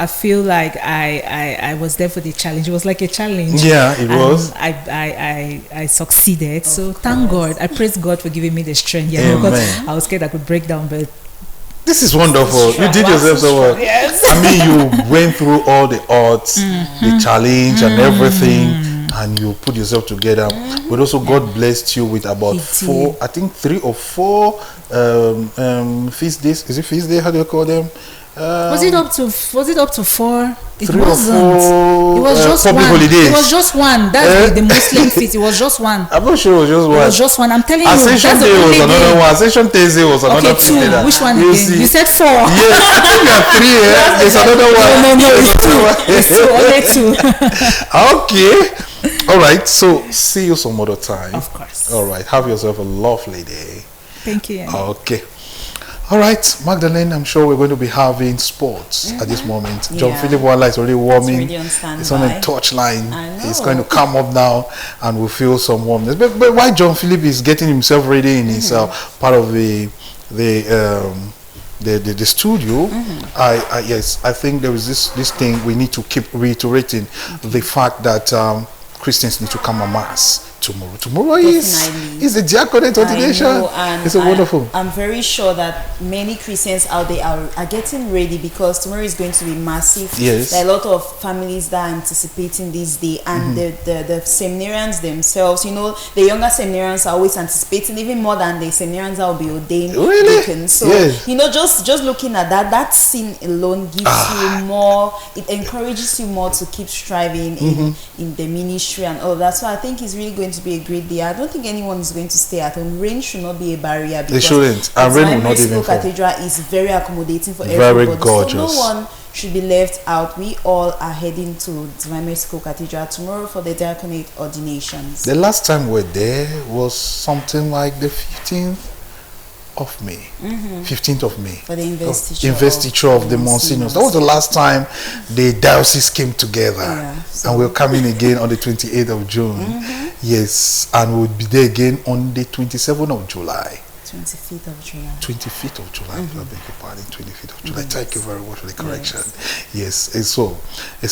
S17: feel like I was there for the challenge. It was like a challenge.
S1: Yeah, it was.
S17: I succeeded. So thank God. I praise God for giving me the strength. Yeah, because I was scared I could break down, but
S1: this is wonderful. You did yourself so well.
S17: Yes.
S1: I mean, you went through all the odds, the challenge and everything, and you put yourself together. But also God blessed you with about 3 or 4 feast days. Is it feast day? How do you call them?
S17: Was it up to 4? It
S1: 3
S17: wasn't.
S1: or 4.
S17: It was just
S1: public
S17: one.
S1: holidays.
S17: It was just one. That's the Muslim feast. It was just one.
S1: I'm not sure it was just one.
S17: It was just one. I'm telling
S1: Ascension
S17: you.
S1: Day was another one. Ascension Thursday was another feast day.
S17: Okay, 2. Which one again? You said 4.
S1: Yes, I think you have 3. There's another one.
S17: No, it's 2. It's 2. Only 2.
S1: Okay. All right. So see you some other time.
S17: Of course.
S1: All right. Have yourself a lovely day.
S17: Thank you.
S1: Okay. All right, Magdalene, I'm sure we're going to be having sports at this moment. John Philip Walla is already warming. It's on the touch line. He's going to come up now and we'll feel some warmness. But while John Philip is getting himself ready in his part of the studio, I think there is this thing we need to keep reiterating, the fact that Christians need to come en masse tomorrow. Tomorrow is a diaconate ordination. It's a wonderful.
S5: I'm very sure that many Christians out there are getting ready, because tomorrow is going to be massive.
S1: Yes.
S5: There are a lot of families that are anticipating this day, and the seminarians themselves, the younger seminarians are always anticipating even more than the seminarians that will be ordained deacons. So just looking at that scene alone gives you more. It encourages you more to keep striving in the ministry and all that. So I think it's really going to be a great day. I don't think anyone is going to stay at home. Rain should not be a barrier, because
S1: they shouldn't. And rain will not even fall.
S5: Cathedral is very accommodating for
S1: very
S5: everybody.
S1: Gorgeous.
S5: So no one should be left out. We all are heading to Divine Mercy Cathedral tomorrow for the diaconate ordinations.
S1: The last time we were there was something like the 15th of May. 15th of May.
S5: For the
S1: investiture of the Monsignors. That was the last time the diocese came together. And we're coming again on the 28th of June. Yes, and we'll be there again on the 27th of July.
S5: 25th of July.
S1: 25th of July. I beg your pardon. 25th of July. Thank you very much for the correction. Yes, it's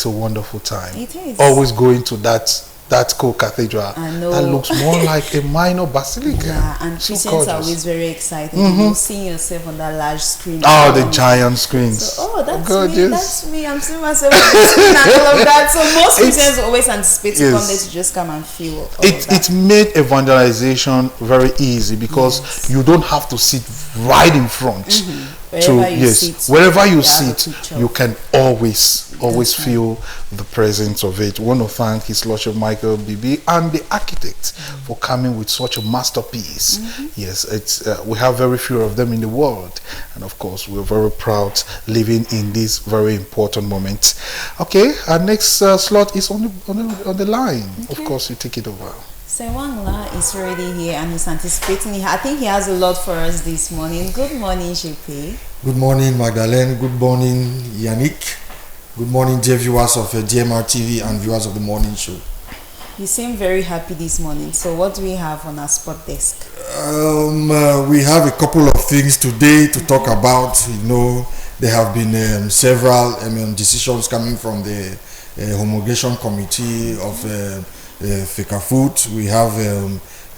S1: a wonderful time.
S5: It is.
S1: Always going to that that cathedral.
S5: I know.
S1: That looks more like a minor basilica.
S5: Yeah, and
S1: So
S5: Christians are
S1: gorgeous.
S5: always very excited.
S1: Mhm.
S5: You know, seeing yourself on that large screen.
S1: Oh, the giant screens.
S5: So, that's
S1: gorgeous.
S5: me. That's me. I'm seeing myself on the screen and all of that. So most Christians always anticipate to come there to just come and feel. All of that.
S1: It made evangelization very easy because you don't have to sit right in front. Wherever you sit, you can always feel the presence of it. We want to thank His Lordship Michael Bibi and the architect for coming with such a masterpiece. Yes, it's we have very few of them in the world, and of course we're very proud living in this very important moment. Okay, our next slot is on the line. Of course, you take it over.
S5: Sewangla is already here and he's anticipating. I think he has a lot for us this morning. Good morning, JP.
S18: Good morning, Magdalene. Good morning, Yannick. Good morning, dear viewers of DMR TV and viewers of the morning show.
S5: You seem very happy this morning. So what do we have on our spot desk?
S18: We have a couple of things today to talk about. You know, there have been several decisions coming from the homologation committee of FECAFOOT. We have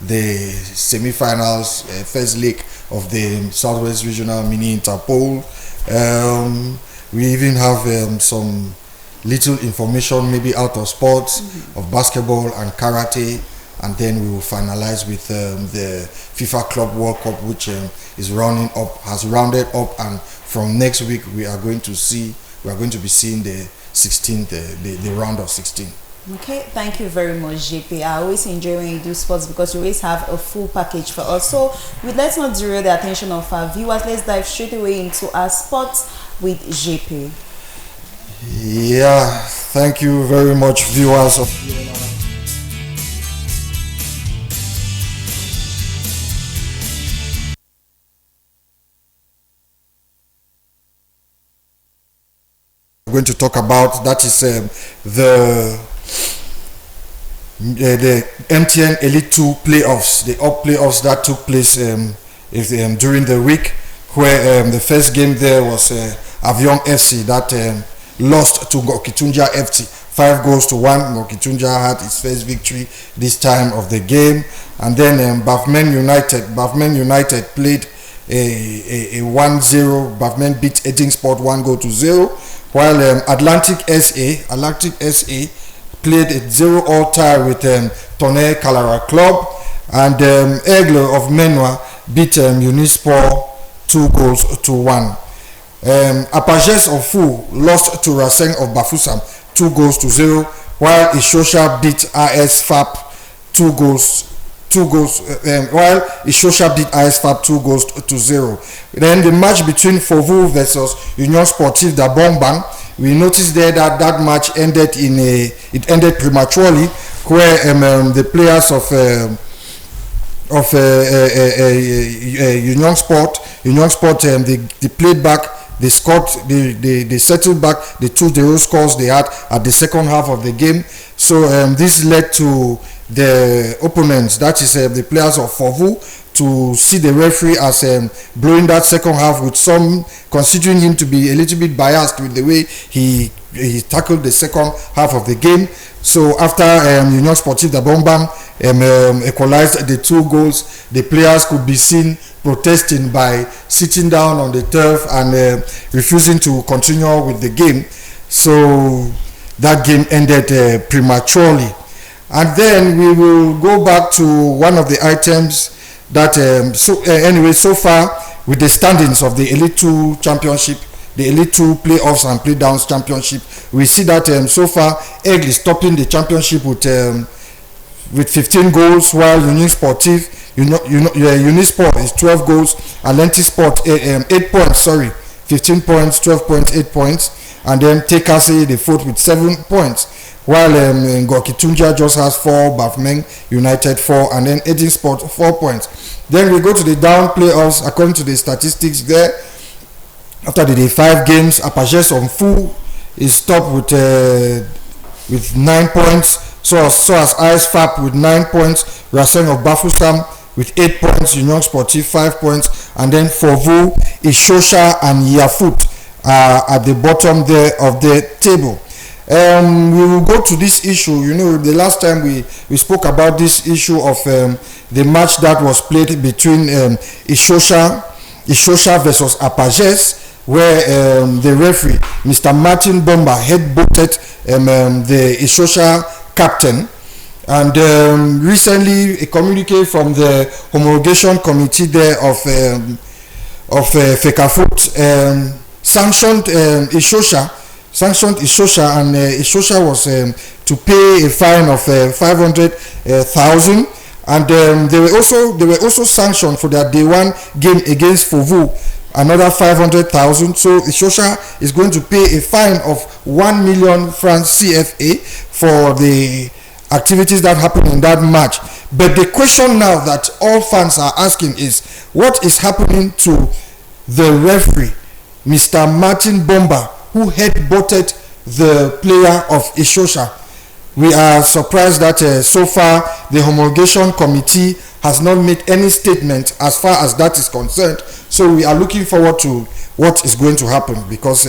S18: the semi-finals, first leg of the Southwest Regional Mini Interpol. We even have some little information maybe out of sports, of basketball and karate, and then we will finalize with the FIFA Club World Cup, which has rounded up, and from next week we are going to be seeing the 16th, the round of 16.
S5: Okay, thank you very much, JP. I always enjoy when you do sports because you always have a full package for us. So let's not derail the attention of our viewers. Let's dive straight away into our sports with JP.
S18: Yeah, thank you very much, viewers of we're going to talk about. That is the MTN Elite 2 playoffs, the up playoffs that took place during the week, where the first game there was Avion FC that lost to Ngokitunja FC 5-1. Ngokitunja had its first victory this time of the game, and then Bafmen United played a 1-0. Bafmen beat Edding Sport 1-0, while Atlantic SA played a 0-0 tie with Tonnerre Calara Club, and Aigle of Menua beat Unisport 2-1. Apaches of Fu lost to Racing of Bafoussam 2-0, while Ishosha beat AS FAP 2-0. Then the match between Fovu versus Union Sportive d'Abongbang, we noticed there that match ended prematurely, where the players of Union Sport they played back. They scored. They settled back the 2-0 scores they had at the second half of the game. So this led to the opponents, that is the players of Fovu, to see the referee as blowing that second half, with some considering him to be a little bit biased with the way he tackled the second half of the game. So after Union Sportive d'Abongbang equalized the 2 goals, the players could be seen protesting by sitting down on the turf and refusing to continue with the game. So that game ended prematurely. And then we will go back to one of the items that so far with the standings of the Elite 2 Championship, the Elite 2 Playoffs and Playdowns Championship, we see that so far Egg is topping the championship with 15 goals, while Unisport is 12 goals, Atlantic Sport 8 points, 15 points, 12 points, 8 points, and then Tekase the fourth with 7 points, while Ngokitunja just has 4, Bafmen United 4, and then Edding Sport 4 points. Then we go to the down playoffs. According to the statistics there, after the 5 games, Apaches on Fu is top with 9 points. So as ISFAP with 9 points, Racing of Bafoussam with 8 points, Union Sportive 5 points, and then Fovu, Ishosha and Yafut are at the bottom there of the table. We will go to this issue. You know, the last time we spoke about this issue of the match that was played between Ishosha versus Apaches, where the referee, Mr. Martin Bomba, head-butted the Ishosha captain. And recently, a communique from the homologation committee there of FECAFOOT sanctioned Ishosha, and Ishosha was to pay a fine of 500,000, and they were also sanctioned for their day one game against Fovu, another 500,000. So Ishosha is going to pay a fine of 1 million francs CFA for the activities that happened in that match. But the question now that all fans are asking is, what is happening to the referee, Mr. Martin Bomba, who head-butted the player of Ishosha? We are surprised that so far the homologation committee has not made any statement as far as that is concerned. So we are looking forward to what is going to happen, because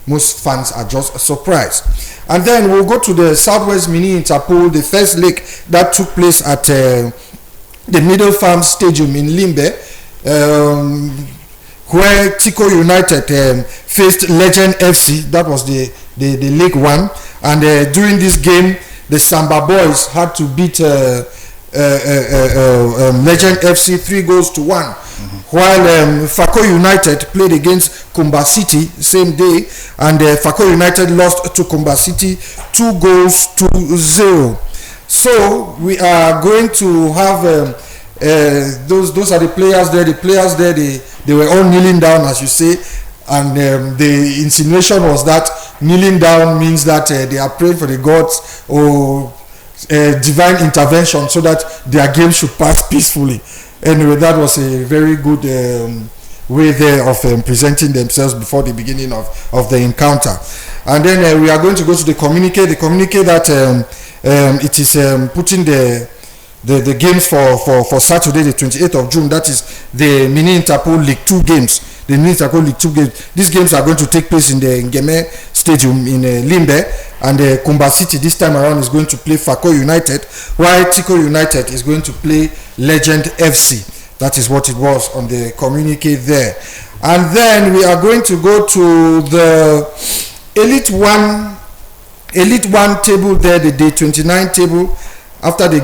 S18: most fans are just surprised. And then we'll go to the Southwest Mini Interpol, the first leg that took place at the Middle Farm Stadium in Limbe, where Tico United faced Legend FC. That was the League One. And during this game, the Samba Boys had to beat Legend FC 3-1, while Fako United played against Kumba City same day, and Fako United lost to Kumba City 2-0. So we are going to have those are the players there. The players there, they were all kneeling down, as you say, and the insinuation was that kneeling down means that they are praying for the gods or divine intervention so that their game should pass peacefully. Anyway, that was a very good way there of presenting themselves before the beginning of the encounter. And then we are going to go to the communique that it is putting the games for Saturday, the 28th of June. That is the Mini Interpol League 2 games. The Mini Interpol League 2 games. These games are going to take place in the Ngeme Stadium in Limbe, and Kumba City this time around is going to play Fako United, while Tico United is going to play Legend FC. That is what it was on the communique there. And then we are going to go to the Elite One table there, the day 29 table, after the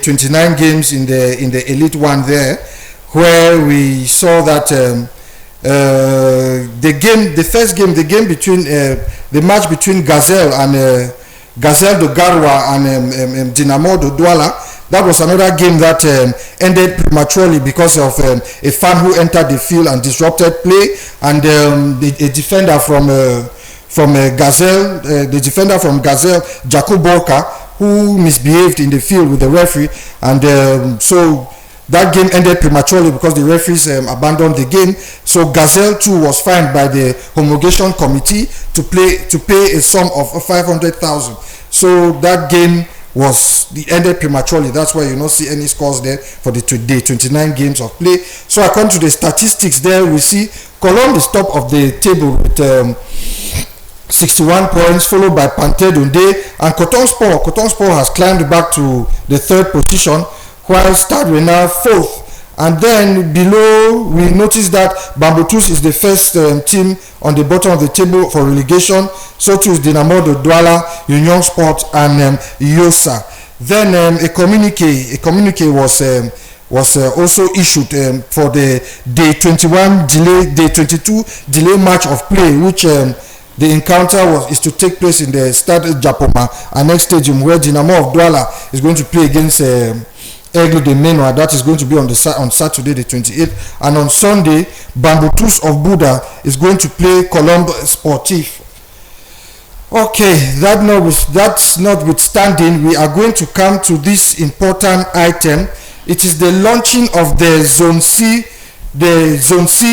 S18: 29 games in the Elite One there, where we saw that the game between the match between Gazelle de Garwa and Dinamo de Douala, that was another game that ended prematurely because of a fan who entered the field and disrupted play, and a defender from Gazelle, Jakub Borka, who misbehaved in the field with the referee, and so that game ended prematurely because the referees abandoned the game. So Gazelle too was fined by the homologation committee to pay a sum of 500,000. So that game ended prematurely. That's why you don't see any scores there for the day 29 games of play. So according to the statistics there, we see Cologne is top of the table with 61 points, followed by Panthère Dundee, and Coton Sport has climbed back to the third position, while Stade Rennais fourth. And then below, we notice that Bamboutus is the first team on the bottom of the table for relegation. So too is Dinamo de Douala, Union Sport, and Yosa. Then a communique was also issued for the day 22 delay match of play, which the encounter is to take place in the Stade Japoma, our next stadium, where Dinamo of Douala is going to play against Aigle de Menoa. That is going to be on Saturday the 28th, and on Sunday Bamboutus of Buda is going to play Colombe Sportif. Okay, that's notwithstanding, we are going to come to this important item. It is the launching of the Zone C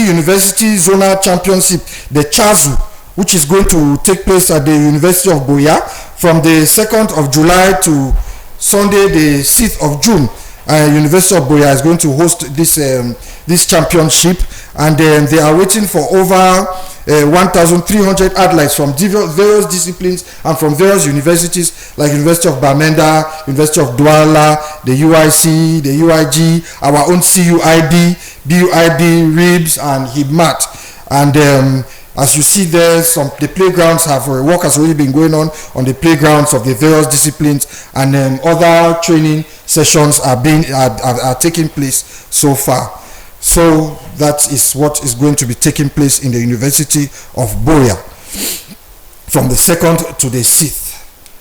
S18: University Zonal Championship, the CHAZU, which is going to take place at the University of Boya from the 2nd of July to Sunday the 6th of June. University of Boya is going to host this championship, and they are waiting for over 1,300 athletes from various disciplines and from various universities like University of Bamenda, University of Douala, the UIC, the UIG, our own CUIB, BUIB, RIBS, and HIBMAT. And as you see there, the playgrounds work has already been going on the playgrounds of the various disciplines, and other training sessions are taking place so far. So that is what is going to be taking place in the University of Boya from the 2nd to the 6th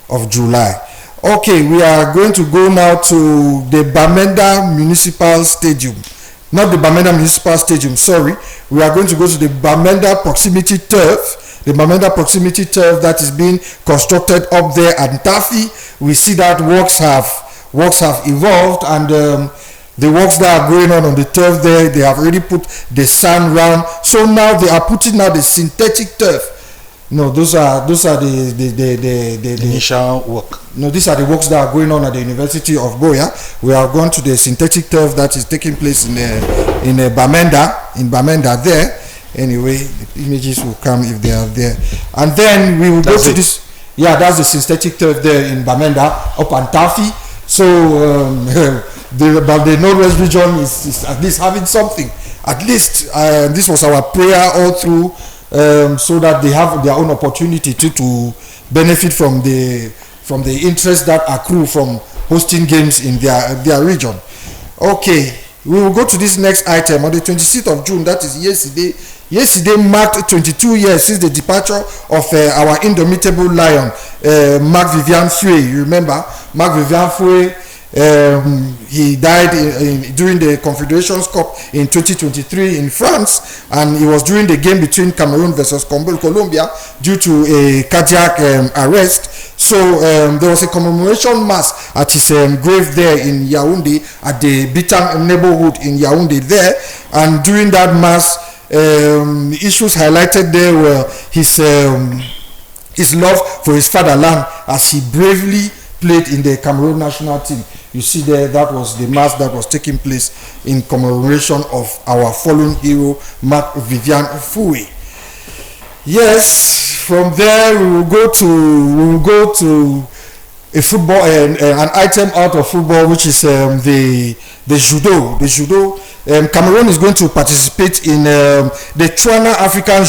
S18: of July. Okay, we are going to go now to the Bamenda Municipal Stadium. Not the Bamenda Municipal Stadium, sorry. We are going to go to the Bamenda Proximity Turf. The Bamenda Proximity Turf that is being constructed up there at Tafi. We see that works have evolved, and the works that are going on the turf there, they have already put the sand round. So now they are putting out the synthetic turf. No, those are the
S1: initial work.
S18: No, these are the works that are going on at the University of Boya. We are going to the synthetic turf that is taking place in Bamenda there. Anyway, the images will come if they are there, and then we will go to this. Yeah, that's the synthetic turf there in Bamenda up on Tafi. So the Northwest region is at least having something. At least this was our prayer all through, so that they have their own opportunity to benefit from the interest that accrue from hosting games in their region. Okay, we will go to this next item on the 26th of June. That is yesterday. Yesterday marked 22 years since the departure of our indomitable lion, Marc Vivian Fouet. You remember Marc Vivian Fouet? He died during the Confederations Cup in 2023 in France, and it was during the game between Cameroon versus Colombia due to a cardiac arrest. So there was a commemoration mass at his grave there in Yaoundé, at the Bitang neighborhood in Yaoundé there, and during that mass, issues highlighted there were his love for his fatherland as he bravely played in the Cameroon national team. You see there, that was the mass that was taking place in commemoration of our fallen hero, Marc Vivian Fouet. Yes, from there we will go to a football, an item out of football, which is the judo. The judo. Cameroon is going to participate in the Trana African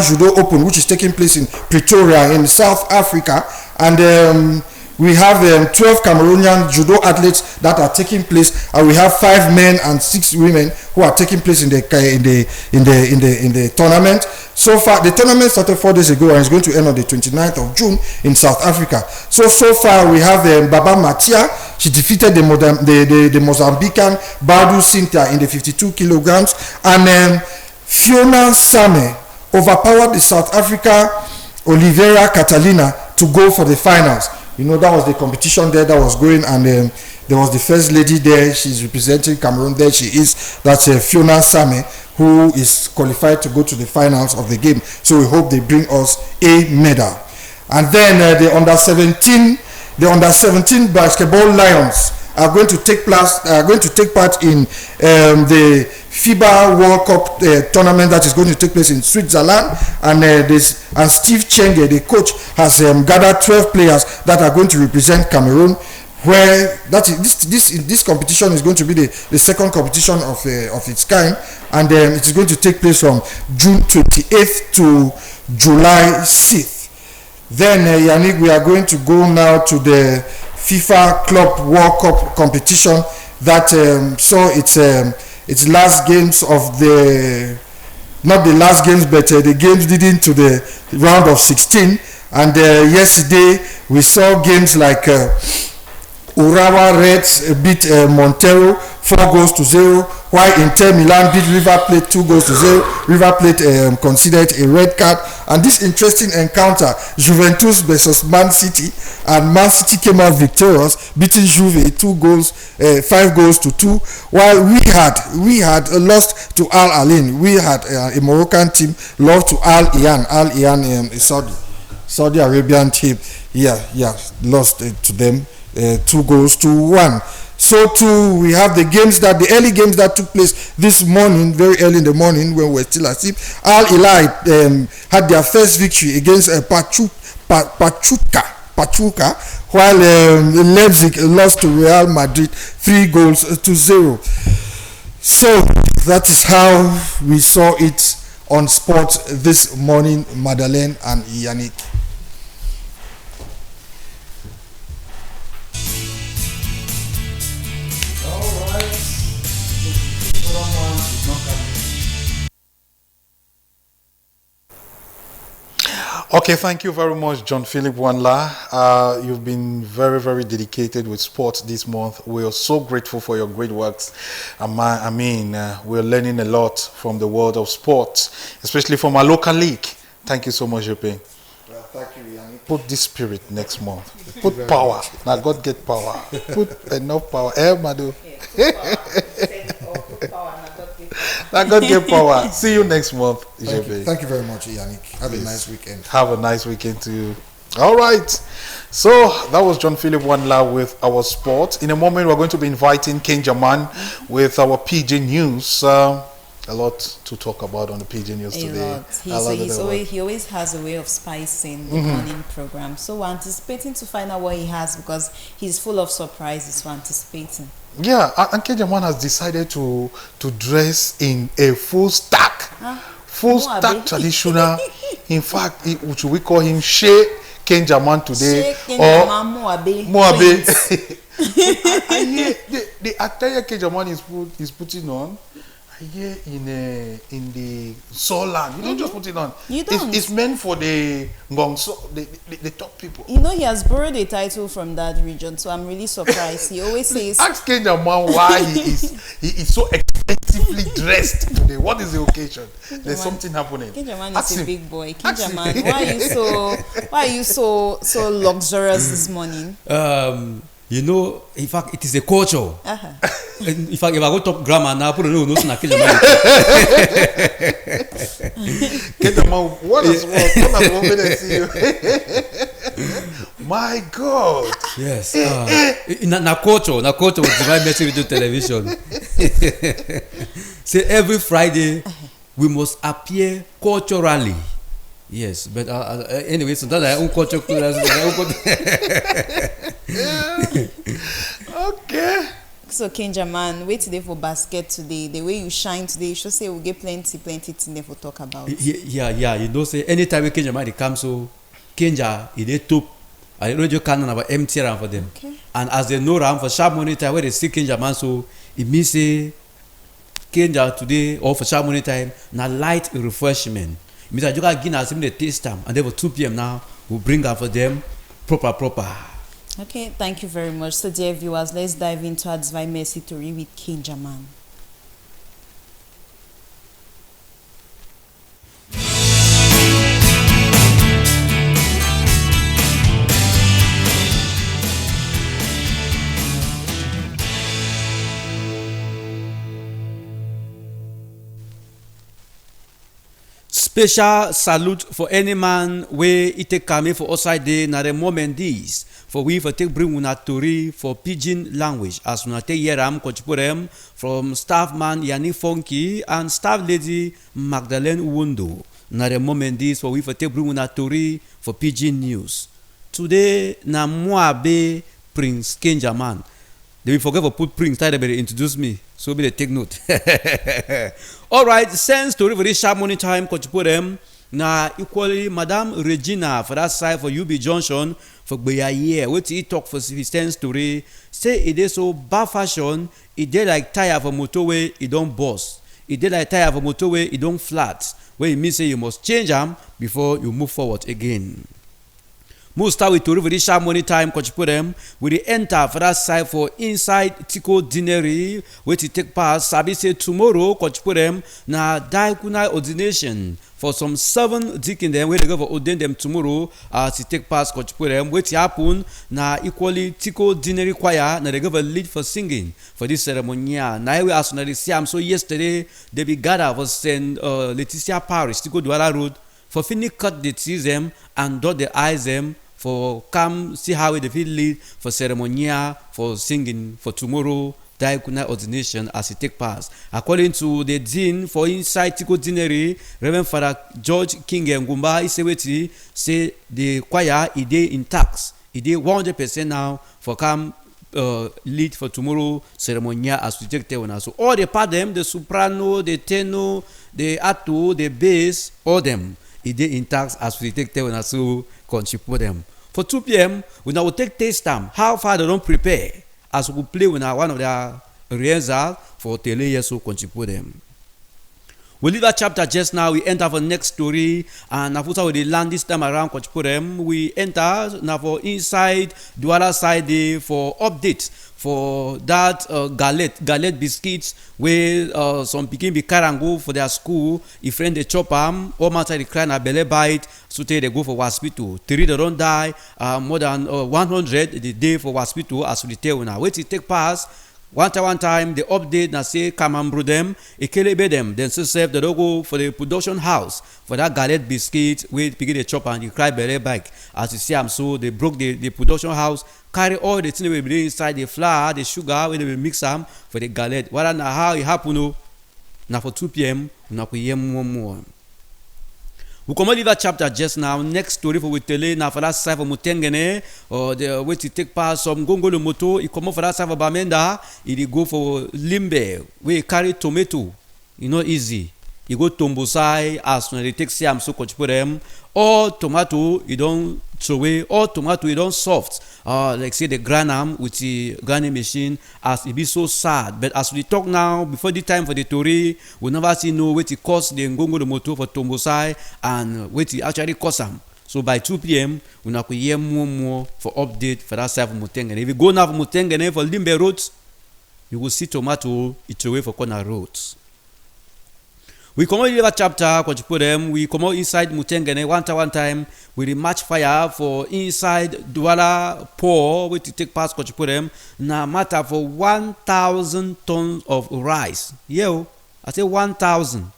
S18: Judo Open, which is taking place in Pretoria in South Africa, and we have 12 Cameroonian judo athletes that are taking place, and we have 5 men and 6 women who are taking place in the tournament. So far, the tournament started 4 days ago and is going to end on the 29th of June in South Africa. So far we have Baba Matia. She defeated the Mozambican Badu Cynthia in the 52 kilograms, and Fiona Same overpowered the South Africa Oliveira Catalina to go for the finals. You know, that was the competition there that was going, and there was the first lady there. She's representing Cameroon there. She is. That's Fiona Same, who is qualified to go to the finals of the game. So we hope they bring us a medal. And then the under 17 basketball Lions are going to take part in the FIBA World Cup tournament that is going to take place in Switzerland, and Steve Chenge, the coach, has gathered 12 players that are going to represent Cameroon. Where this competition is going to be the second competition of its kind, and it is going to take place from June 28th to July 6th. Then Yannick, we are going to go now to the FIFA Club World Cup competition that saw its last games of not the last games, but the games leading to the round of 16. And yesterday we saw games like Urawa Reds beat Montero 4-0, while Inter Milan beat River Plate 2-0. River Plate considered a red card, and this interesting encounter, Juventus versus Man City, and Man City came out victorious, beating Juve 5-2, while we had lost to Al Ain. We had a Moroccan team lost to Al Iyan. Al Iyan, a Saudi Arabian team, lost to them 2-1. So too, we have the early games that took place this morning, very early in the morning when we were still asleep. Al Hilal had their first victory against Pachuca, while Leipzig lost to Real Madrid 3-0. So that is how we saw it on sport this morning, Madeleine and Yannick.
S1: Okay, thank you very much, John Philip Wanla. You've been very, very dedicated with sports this month. We are so grateful for your great works. We're learning a lot from the world of sports, especially from our local league. Thank you so much, Jope.
S18: Well, thank you, Yannick.
S1: Put this spirit next month. Put power. Now God get power. Put enough power. Madu. Now God get power. See you next month.
S18: Thank you very much, Yannick. Have a nice weekend.
S1: Have a nice weekend too. All right. So that was John Philip Wanla with our sport. In a moment, we're going to be inviting Ken Jaman with our PJ News. A lot to talk about on the PJ News today.
S5: He always has a way of spicing the morning program. So we're anticipating to find out what he has because he's full of surprises. We're anticipating.
S1: Yeah, and Ken Jaman has decided to dress in a full stack traditional. In fact, should we call him Shea Ken Jaman today or Moabe? The attire Ken Jaman is putting on. Here in the Soland, you don't just put it on.
S5: You don't.
S1: It's meant for the Ngongso, the top people.
S5: You know, he has borrowed a title from that region, so I'm really surprised. He always says.
S1: Ask Kenyan man why he is so expensively dressed today. What is the occasion? There's something happening.
S5: Kenyan man is a big boy. Kenyan man, why are you so luxurious this morning?
S19: You know, in fact, it is a culture. In fact, if I go talk grammar now, put no na
S1: what is see you? My God.
S19: Yes. Na culture with Divine Mercy Radio Television. Say every Friday we must appear culturally. Yes, but anyway, so that's our own culture.
S1: Okay.
S5: So Kenjaman, wait today for basket today. The way you shine today, you should say we'll get plenty thing for talk about.
S19: Yeah. You know, say anytime we Kenjaman they come, so Kenja in a top. I radio canon about empty round for them.
S5: Okay.
S19: And as they know round for sharp money time where they see Kenjaman, so it means say Kenja today or for sharp money time na light refreshment. Means that you can give us the taste time, and then for 2 p.m. now we'll bring out for them proper.
S5: Okay, thank you very much. So dear viewers, let's dive into our Divine Mercy story with King Jaman.
S19: Special salute for any man where it take coming for outside day na the moment this for we for take bring una tori for pidgin language as una take hear am kochipurem from staff man Yani Funky and staff lady Magdalene Wundo na the moment this for we for take bring una tori for pidgin news. Today na Moabe Prince Kenjaman. They will forget to put Prince title to introduce me. So be they take note. All right, send story for this sharp morning time. Coach put them na equally Madame Regina for that side for UB Junction for Beya year. What he talk for his send story? Say it is so bad fashion. It did like tire for motorway. It don't bust. It did like tire for motorway. It don't flat. Where it means say you must change them before you move forward again. We'll start with Tori for this sharp money time. Coach put them with the enter for that side for inside Tico Dinery, where to take part. Sabi say tomorrow, Coach put them na diaconal ordination for some 7 deacon them where they go for ordain them tomorrow to take part. Coach put them where to happen na equally Tico Dinery choir na they go for lead for singing for this ceremony. Now we ask na they see so yesterday they be gathered for Saint Leticia Parish Tico Douala Road for finish cut the teeth them and dot the eyes them for come see how they feel lead for ceremonial, for singing, for tomorrow diaconal ordination as it take pass. According to the dean for inside Tico Deanery, Reverend Father George King Ngumba Iseweti, say the choir is intact. It is 100% now for come lead for tomorrow ceremonial as we take there. So all the part them, the soprano, the tenor, the alto, the bass, all them, it is intact as we take there. So contribute them. For 2 p.m. we now will take taste time. How far they don't prepare as we play with one of their rehearsal for tele so contribute them. We leave that chapter just now. We enter for next story, and after we land this time around Kochipurem, we enter now for inside the other side for update for that galette biscuits where some pikin be carry and go for their school. If friend they chop am, all matter they cry na belle bite, so they go for hospital. 3 they don't die, more than 100 the day for hospital as we tell now. Wait it take pass. One time, the update na say come and brew them, ekelebe them, then so serve the logo for the production house for that galette biscuit with piggy the chop and you cry belly bike. As you see, so they broke the production house, carry all the things we be inside the flour, the sugar, when they will mix them for the galette. What and how it happen? No, now for 2 p.m. we na hear more. We come leave that chapter just now. Next story for we tell you now for that side for Mutengene or the way to take part some gongolo moto. It come for that side for Bamenda. It go for Limbe. We carry tomato. You know easy. You go Tombosai as when they take siam so coach put them. All tomato you don't throw away. All tomato you don't soft. Like say the granam with the grinding machine as it be so sad. But as we talk now, before the time for the Tori, we never see no way to cost the Ngongo the motor for Tombosai and way to actually cost them. So by 2 p.m. we now hear more for update for that side for Mutengene. If you go now for Mutengene for Limbe roads, you will see tomato it's away for corner roads. We come out in the chapter, we come out inside Mutengene one time, we match fire for inside Douala Poor, we to take past Kochipurem, na matter for 1,000 tons of rice. Yeah, I say 1,000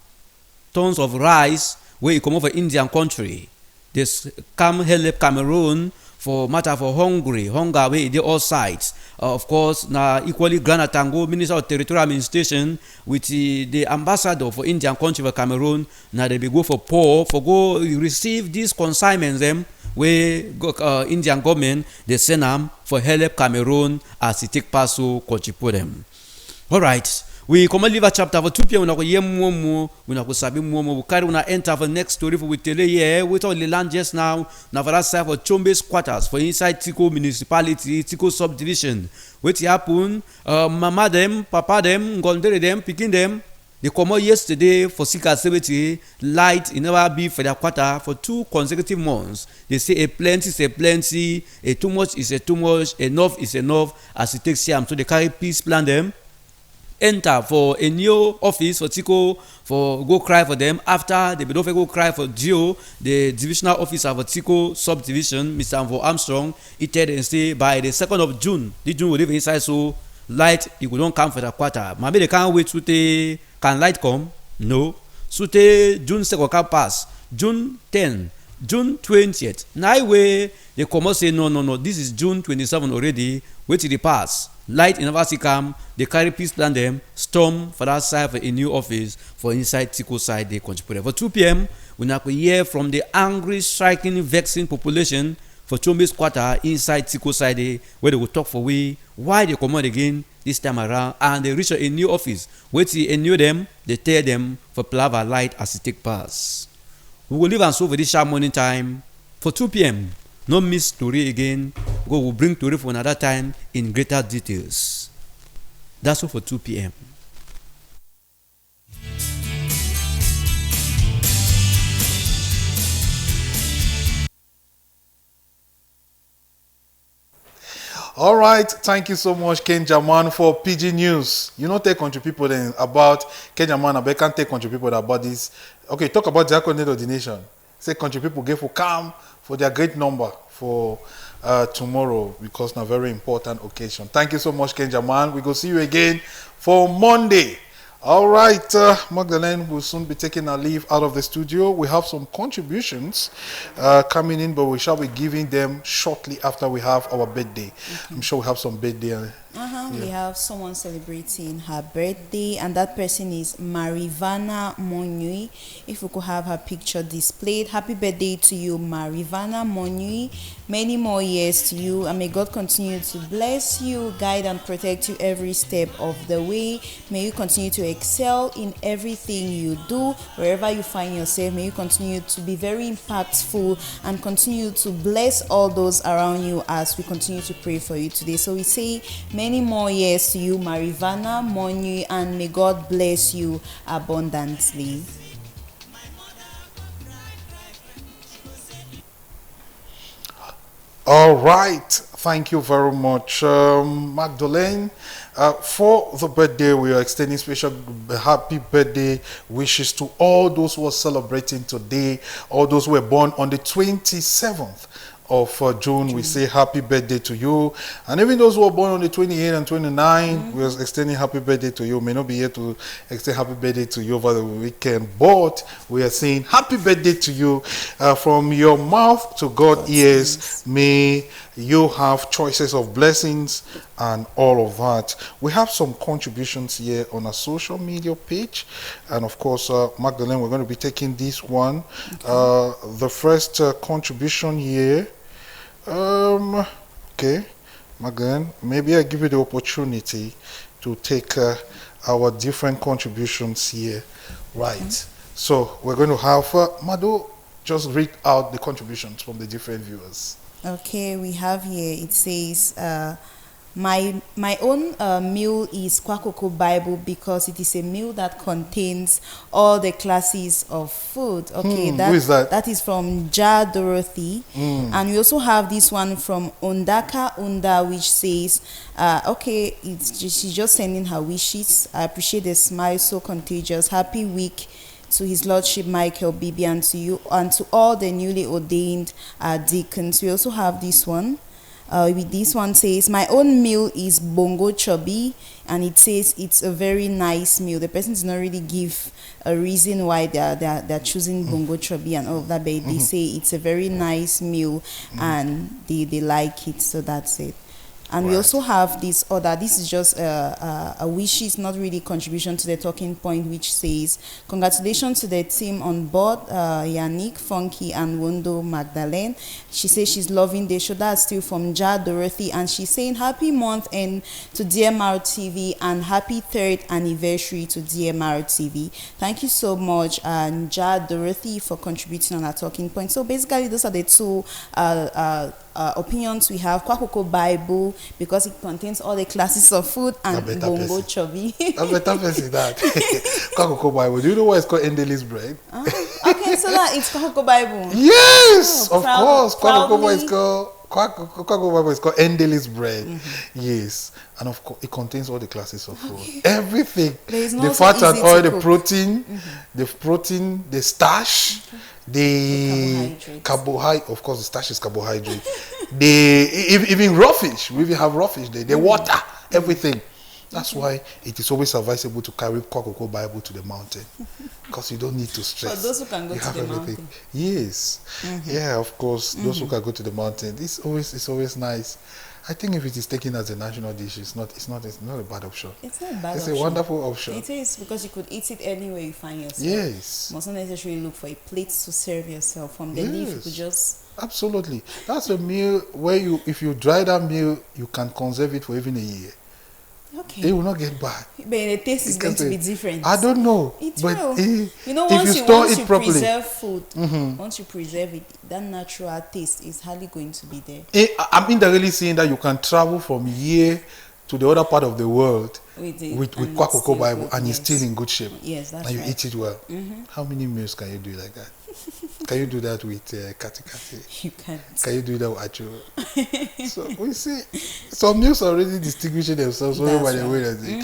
S19: tons of rice where you come over Indian country. This come help Cameroon for matter for hunger where they all sides. Of course, na equally Ghana Tango, Minister of Territorial Administration, with the ambassador for Indian country for Cameroon, now they be go for poor, for go receive these consignments them where Indian government they send them for help Cameroon as it take pass to Kochipo them. All right. We come leave a chapter for 2 p.m. We na sabi more. We carry una enter for next story for we tell you we all the land just now. Now for that side for Chombe's quarters for inside Tico municipality, Tico subdivision. What happen? Mama them, papa them, gondere them, picking them. They come out yesterday for Sika 70 light in never be for their quarter for 2 consecutive months. They say a plenty is a plenty, a too much is a too much, enough is enough as it takes time. So they carry peace plan them. Enter for a new office for Tico for go cry for them after they don't go cry for Gio, the divisional officer for Tico subdivision, Mr. Anvo Armstrong. He tell them say by the 2nd of June, the June will live inside so light it will don't come for the quarter. Maybe they can't wait to the can light come? No. So June 2nd can pass. June 10, June 20th. Now way they come out say no. This is June 27 already. Wait till the pass. Light in Navasi come, they carry peace plan them, storm for that side for a new office for inside Tico side they contribute. For 2 p.m. we now hear from the angry, striking, vexing population for Chombe's quarter inside Tico side where they will talk for why they come out again this time around and they reach a new office. Wait till a new them, they tell them for Plava light as it take pass. We will leave and so for this sharp morning time for 2 p.m. No miss story again. God will bring story for another time in greater details. That's all for 2 p.m.
S1: All right, thank you so much, Ken Jaman, for PG News. You know, take country people then about Ken Jaman, I can't take country people about this. Okay, talk about the Diaconate ordination. Say country people get for come for their great number for tomorrow because now very important occasion. Thank you so much, Ken Jaman. We go see you again for Monday. All right, Magdalene will soon be taking our leave out of the studio. We have some contributions coming in, but we shall be giving them shortly after we have our birthday. I'm sure we have some birthday.
S5: We have someone celebrating her birthday, and that person is Marivana Monui. If we could have her picture displayed. Happy birthday to you, Marivana Monui. Many more years to you, and may God continue to bless you, guide and protect you every step of the way. May you continue to excel in everything you do, wherever you find yourself. May you continue to be very impactful and continue to bless all those around you as we continue to pray for you today. So we say many more years to you, Marivana Monui, and may God bless you abundantly.
S1: All right, thank you very much, Magdalene. For the birthday, we are extending special happy birthday wishes to all those who are celebrating today, all those who were born on the 27th of June. We say happy birthday to you, and even those who are born on the 28th and 29th, we are extending happy birthday to you. May not be here to extend happy birthday to you over the weekend, but we are saying happy birthday to you. From your mouth to God's ears, may you have choices of blessings and all of that. We have some contributions here on our social media page, and of course, Magdalene, we're going to be taking this one. The first contribution here. Okay, Magdalene, maybe I give you the opportunity to take our different contributions here, right? So we're going to have Mado just read out the contributions from the different viewers.
S5: Okay, we have here, it says, my own meal is Kwakoko Bible because it is a meal that contains all the classes of food. Okay,
S1: who is that?
S5: That is from Ja Dorothy. And we also have this one from Ondaka Unda, which says, okay, she's just sending her wishes. I appreciate the smile, so contagious. Happy week to His Lordship Michael Bibi, and to you and to all the newly ordained deacons. We also have this one. With this one says, my own meal is bongo chobi, and it says it's a very nice meal. The person does not really give a reason why they're choosing bongo chobi and all of that, but they say it's a very nice meal and they like it, so that's it. And we also have this other, this is just a wish, it's not really contribution to the talking point, which says, congratulations to the team on board, Yannick, Funky, and Wondo Magdalene. She says she's loving the show. That's still from Ja Dorothy, and she's saying happy month end to DMR TV and happy 3rd anniversary to DMR TV. Thank you so much, Ja Dorothy, for contributing on our talking point. So basically, those are the two opinions we have. Kwakoko Bible, because it contains all the classes of food, and bongo chobi.
S1: That's better person that. Kwakoko Bible. Do you know why it's called Endelis bread?
S5: Okay, so that it's Kwakoko Bible.
S1: Yes, of course. Kwakoko Bible is called Kwakoko Bible is called Endelis bread. Yes, and of course it contains all the classes of food. Everything. The fat and oil, the protein, the starch. The carbohydrate, of course, the starch is carbohydrate. Even raw fish, we even have raw fish there. The water, everything. That's why it is always advisable to carry Kwakoko Bible to the mountain, because you don't need to stress.
S5: For those who can go to the mountain.
S1: Yes, yeah, of course, those who can go to the mountain. It's always nice. I think if it is taken as a national dish, it's not a bad option.
S5: It's not a bad option.
S1: It's a wonderful option.
S5: It is, because you could eat it anywhere you find yourself.
S1: Yes.
S5: You must not necessarily look for a plate to serve yourself. From the leaf, you could just...
S1: Absolutely. That's a meal where if you dry that meal, you can conserve it for even a year.
S5: Okay.
S1: It will not get bad.
S5: But the taste is going to be different.
S1: I don't know.
S5: It
S1: but
S5: will.
S1: You
S5: know,
S1: once you
S5: preserve food, once you preserve it, that natural taste is hardly going to be there.
S1: I'm indirectly saying that you can travel from here to the other part of the world with Kwakoko Bible, and you're still in good shape.
S5: Yes, that's
S1: right. And you
S5: right.
S1: eat it well. How many meals can you do like that? Can you do that with kati?
S5: You can't.
S1: Can you do that with acho? So we see some meals are already distinguishing themselves by the way that they.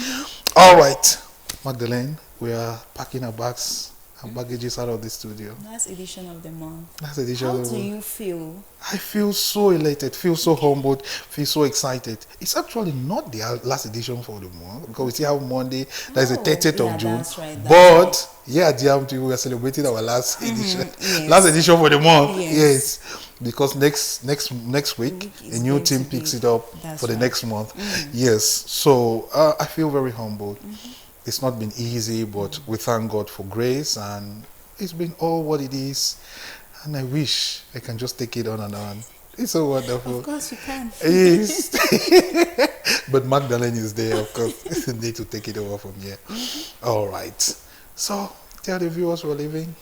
S1: All right, Magdalene, we are packing our bags Her baggage is out of the studio.
S5: Last edition of the month.
S1: Last edition
S5: How
S1: of the
S5: do
S1: month.
S5: you feel?
S1: I feel so elated, feel so humbled, feel so excited. It's actually not the last edition for the month because we still have Monday, that is the 30th of June.
S5: That's right,
S1: But yeah, DMT, we are celebrating our last edition,
S5: yes.
S1: last edition for the month.
S5: Yes.
S1: Yes, because next week a new team picks it up for the next month. Yes, so I feel very humbled. It's not been easy, but we thank God for grace, and it's been all what it is. And I wish I can just take it on and on. It's so wonderful.
S5: Of course you can.
S1: Yes. But Magdalene is there, of course. Need to take it over from here. All right. So tell the viewers we're leaving.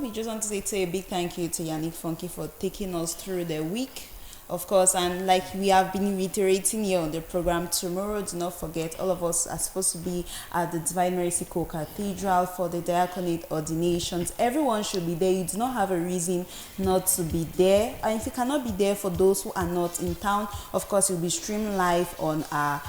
S5: We just want to say a big thank you to Yannick Funky for taking us through the week. Of course, and like we have been reiterating here on the program, tomorrow, do not forget, all of us are supposed to be at the Divine Mercy Co-Cathedral for the diaconate ordinations. Everyone should be there. You do not have a reason not to be there. And if you cannot be there, for those who are not in town, of course, you'll be streamed live on our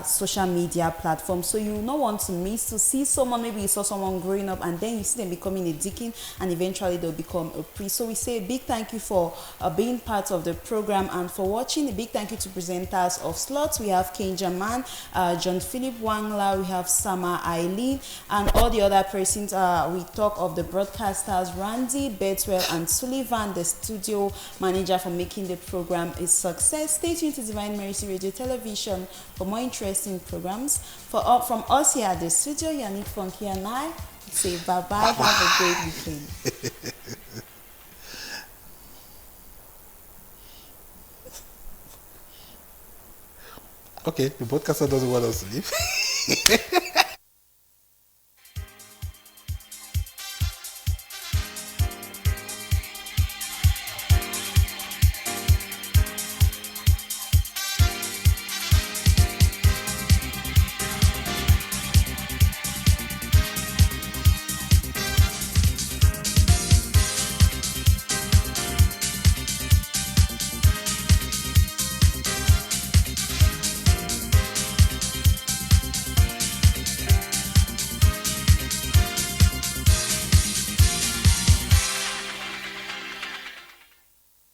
S5: social media platform. So you will not want to miss to see someone. Maybe you saw someone growing up and then you see them becoming a deacon and eventually they'll become a priest. So we say a big thank you for being part of the program and for watching. A big thank you to presenters of slots. We have Ken Jaman, John Philip Wangla, we have Sama Eileen, and all the other persons. We talk of the broadcasters Randy, Betwell, and Sullivan, the studio manager, for making the program a success. Stay tuned to Divine Mercy Radio Television for more interesting programs. From us here at the studio, Yannick Funky and I say bye-bye. Have a great weekend.
S1: Okay, the podcaster doesn't want us to leave.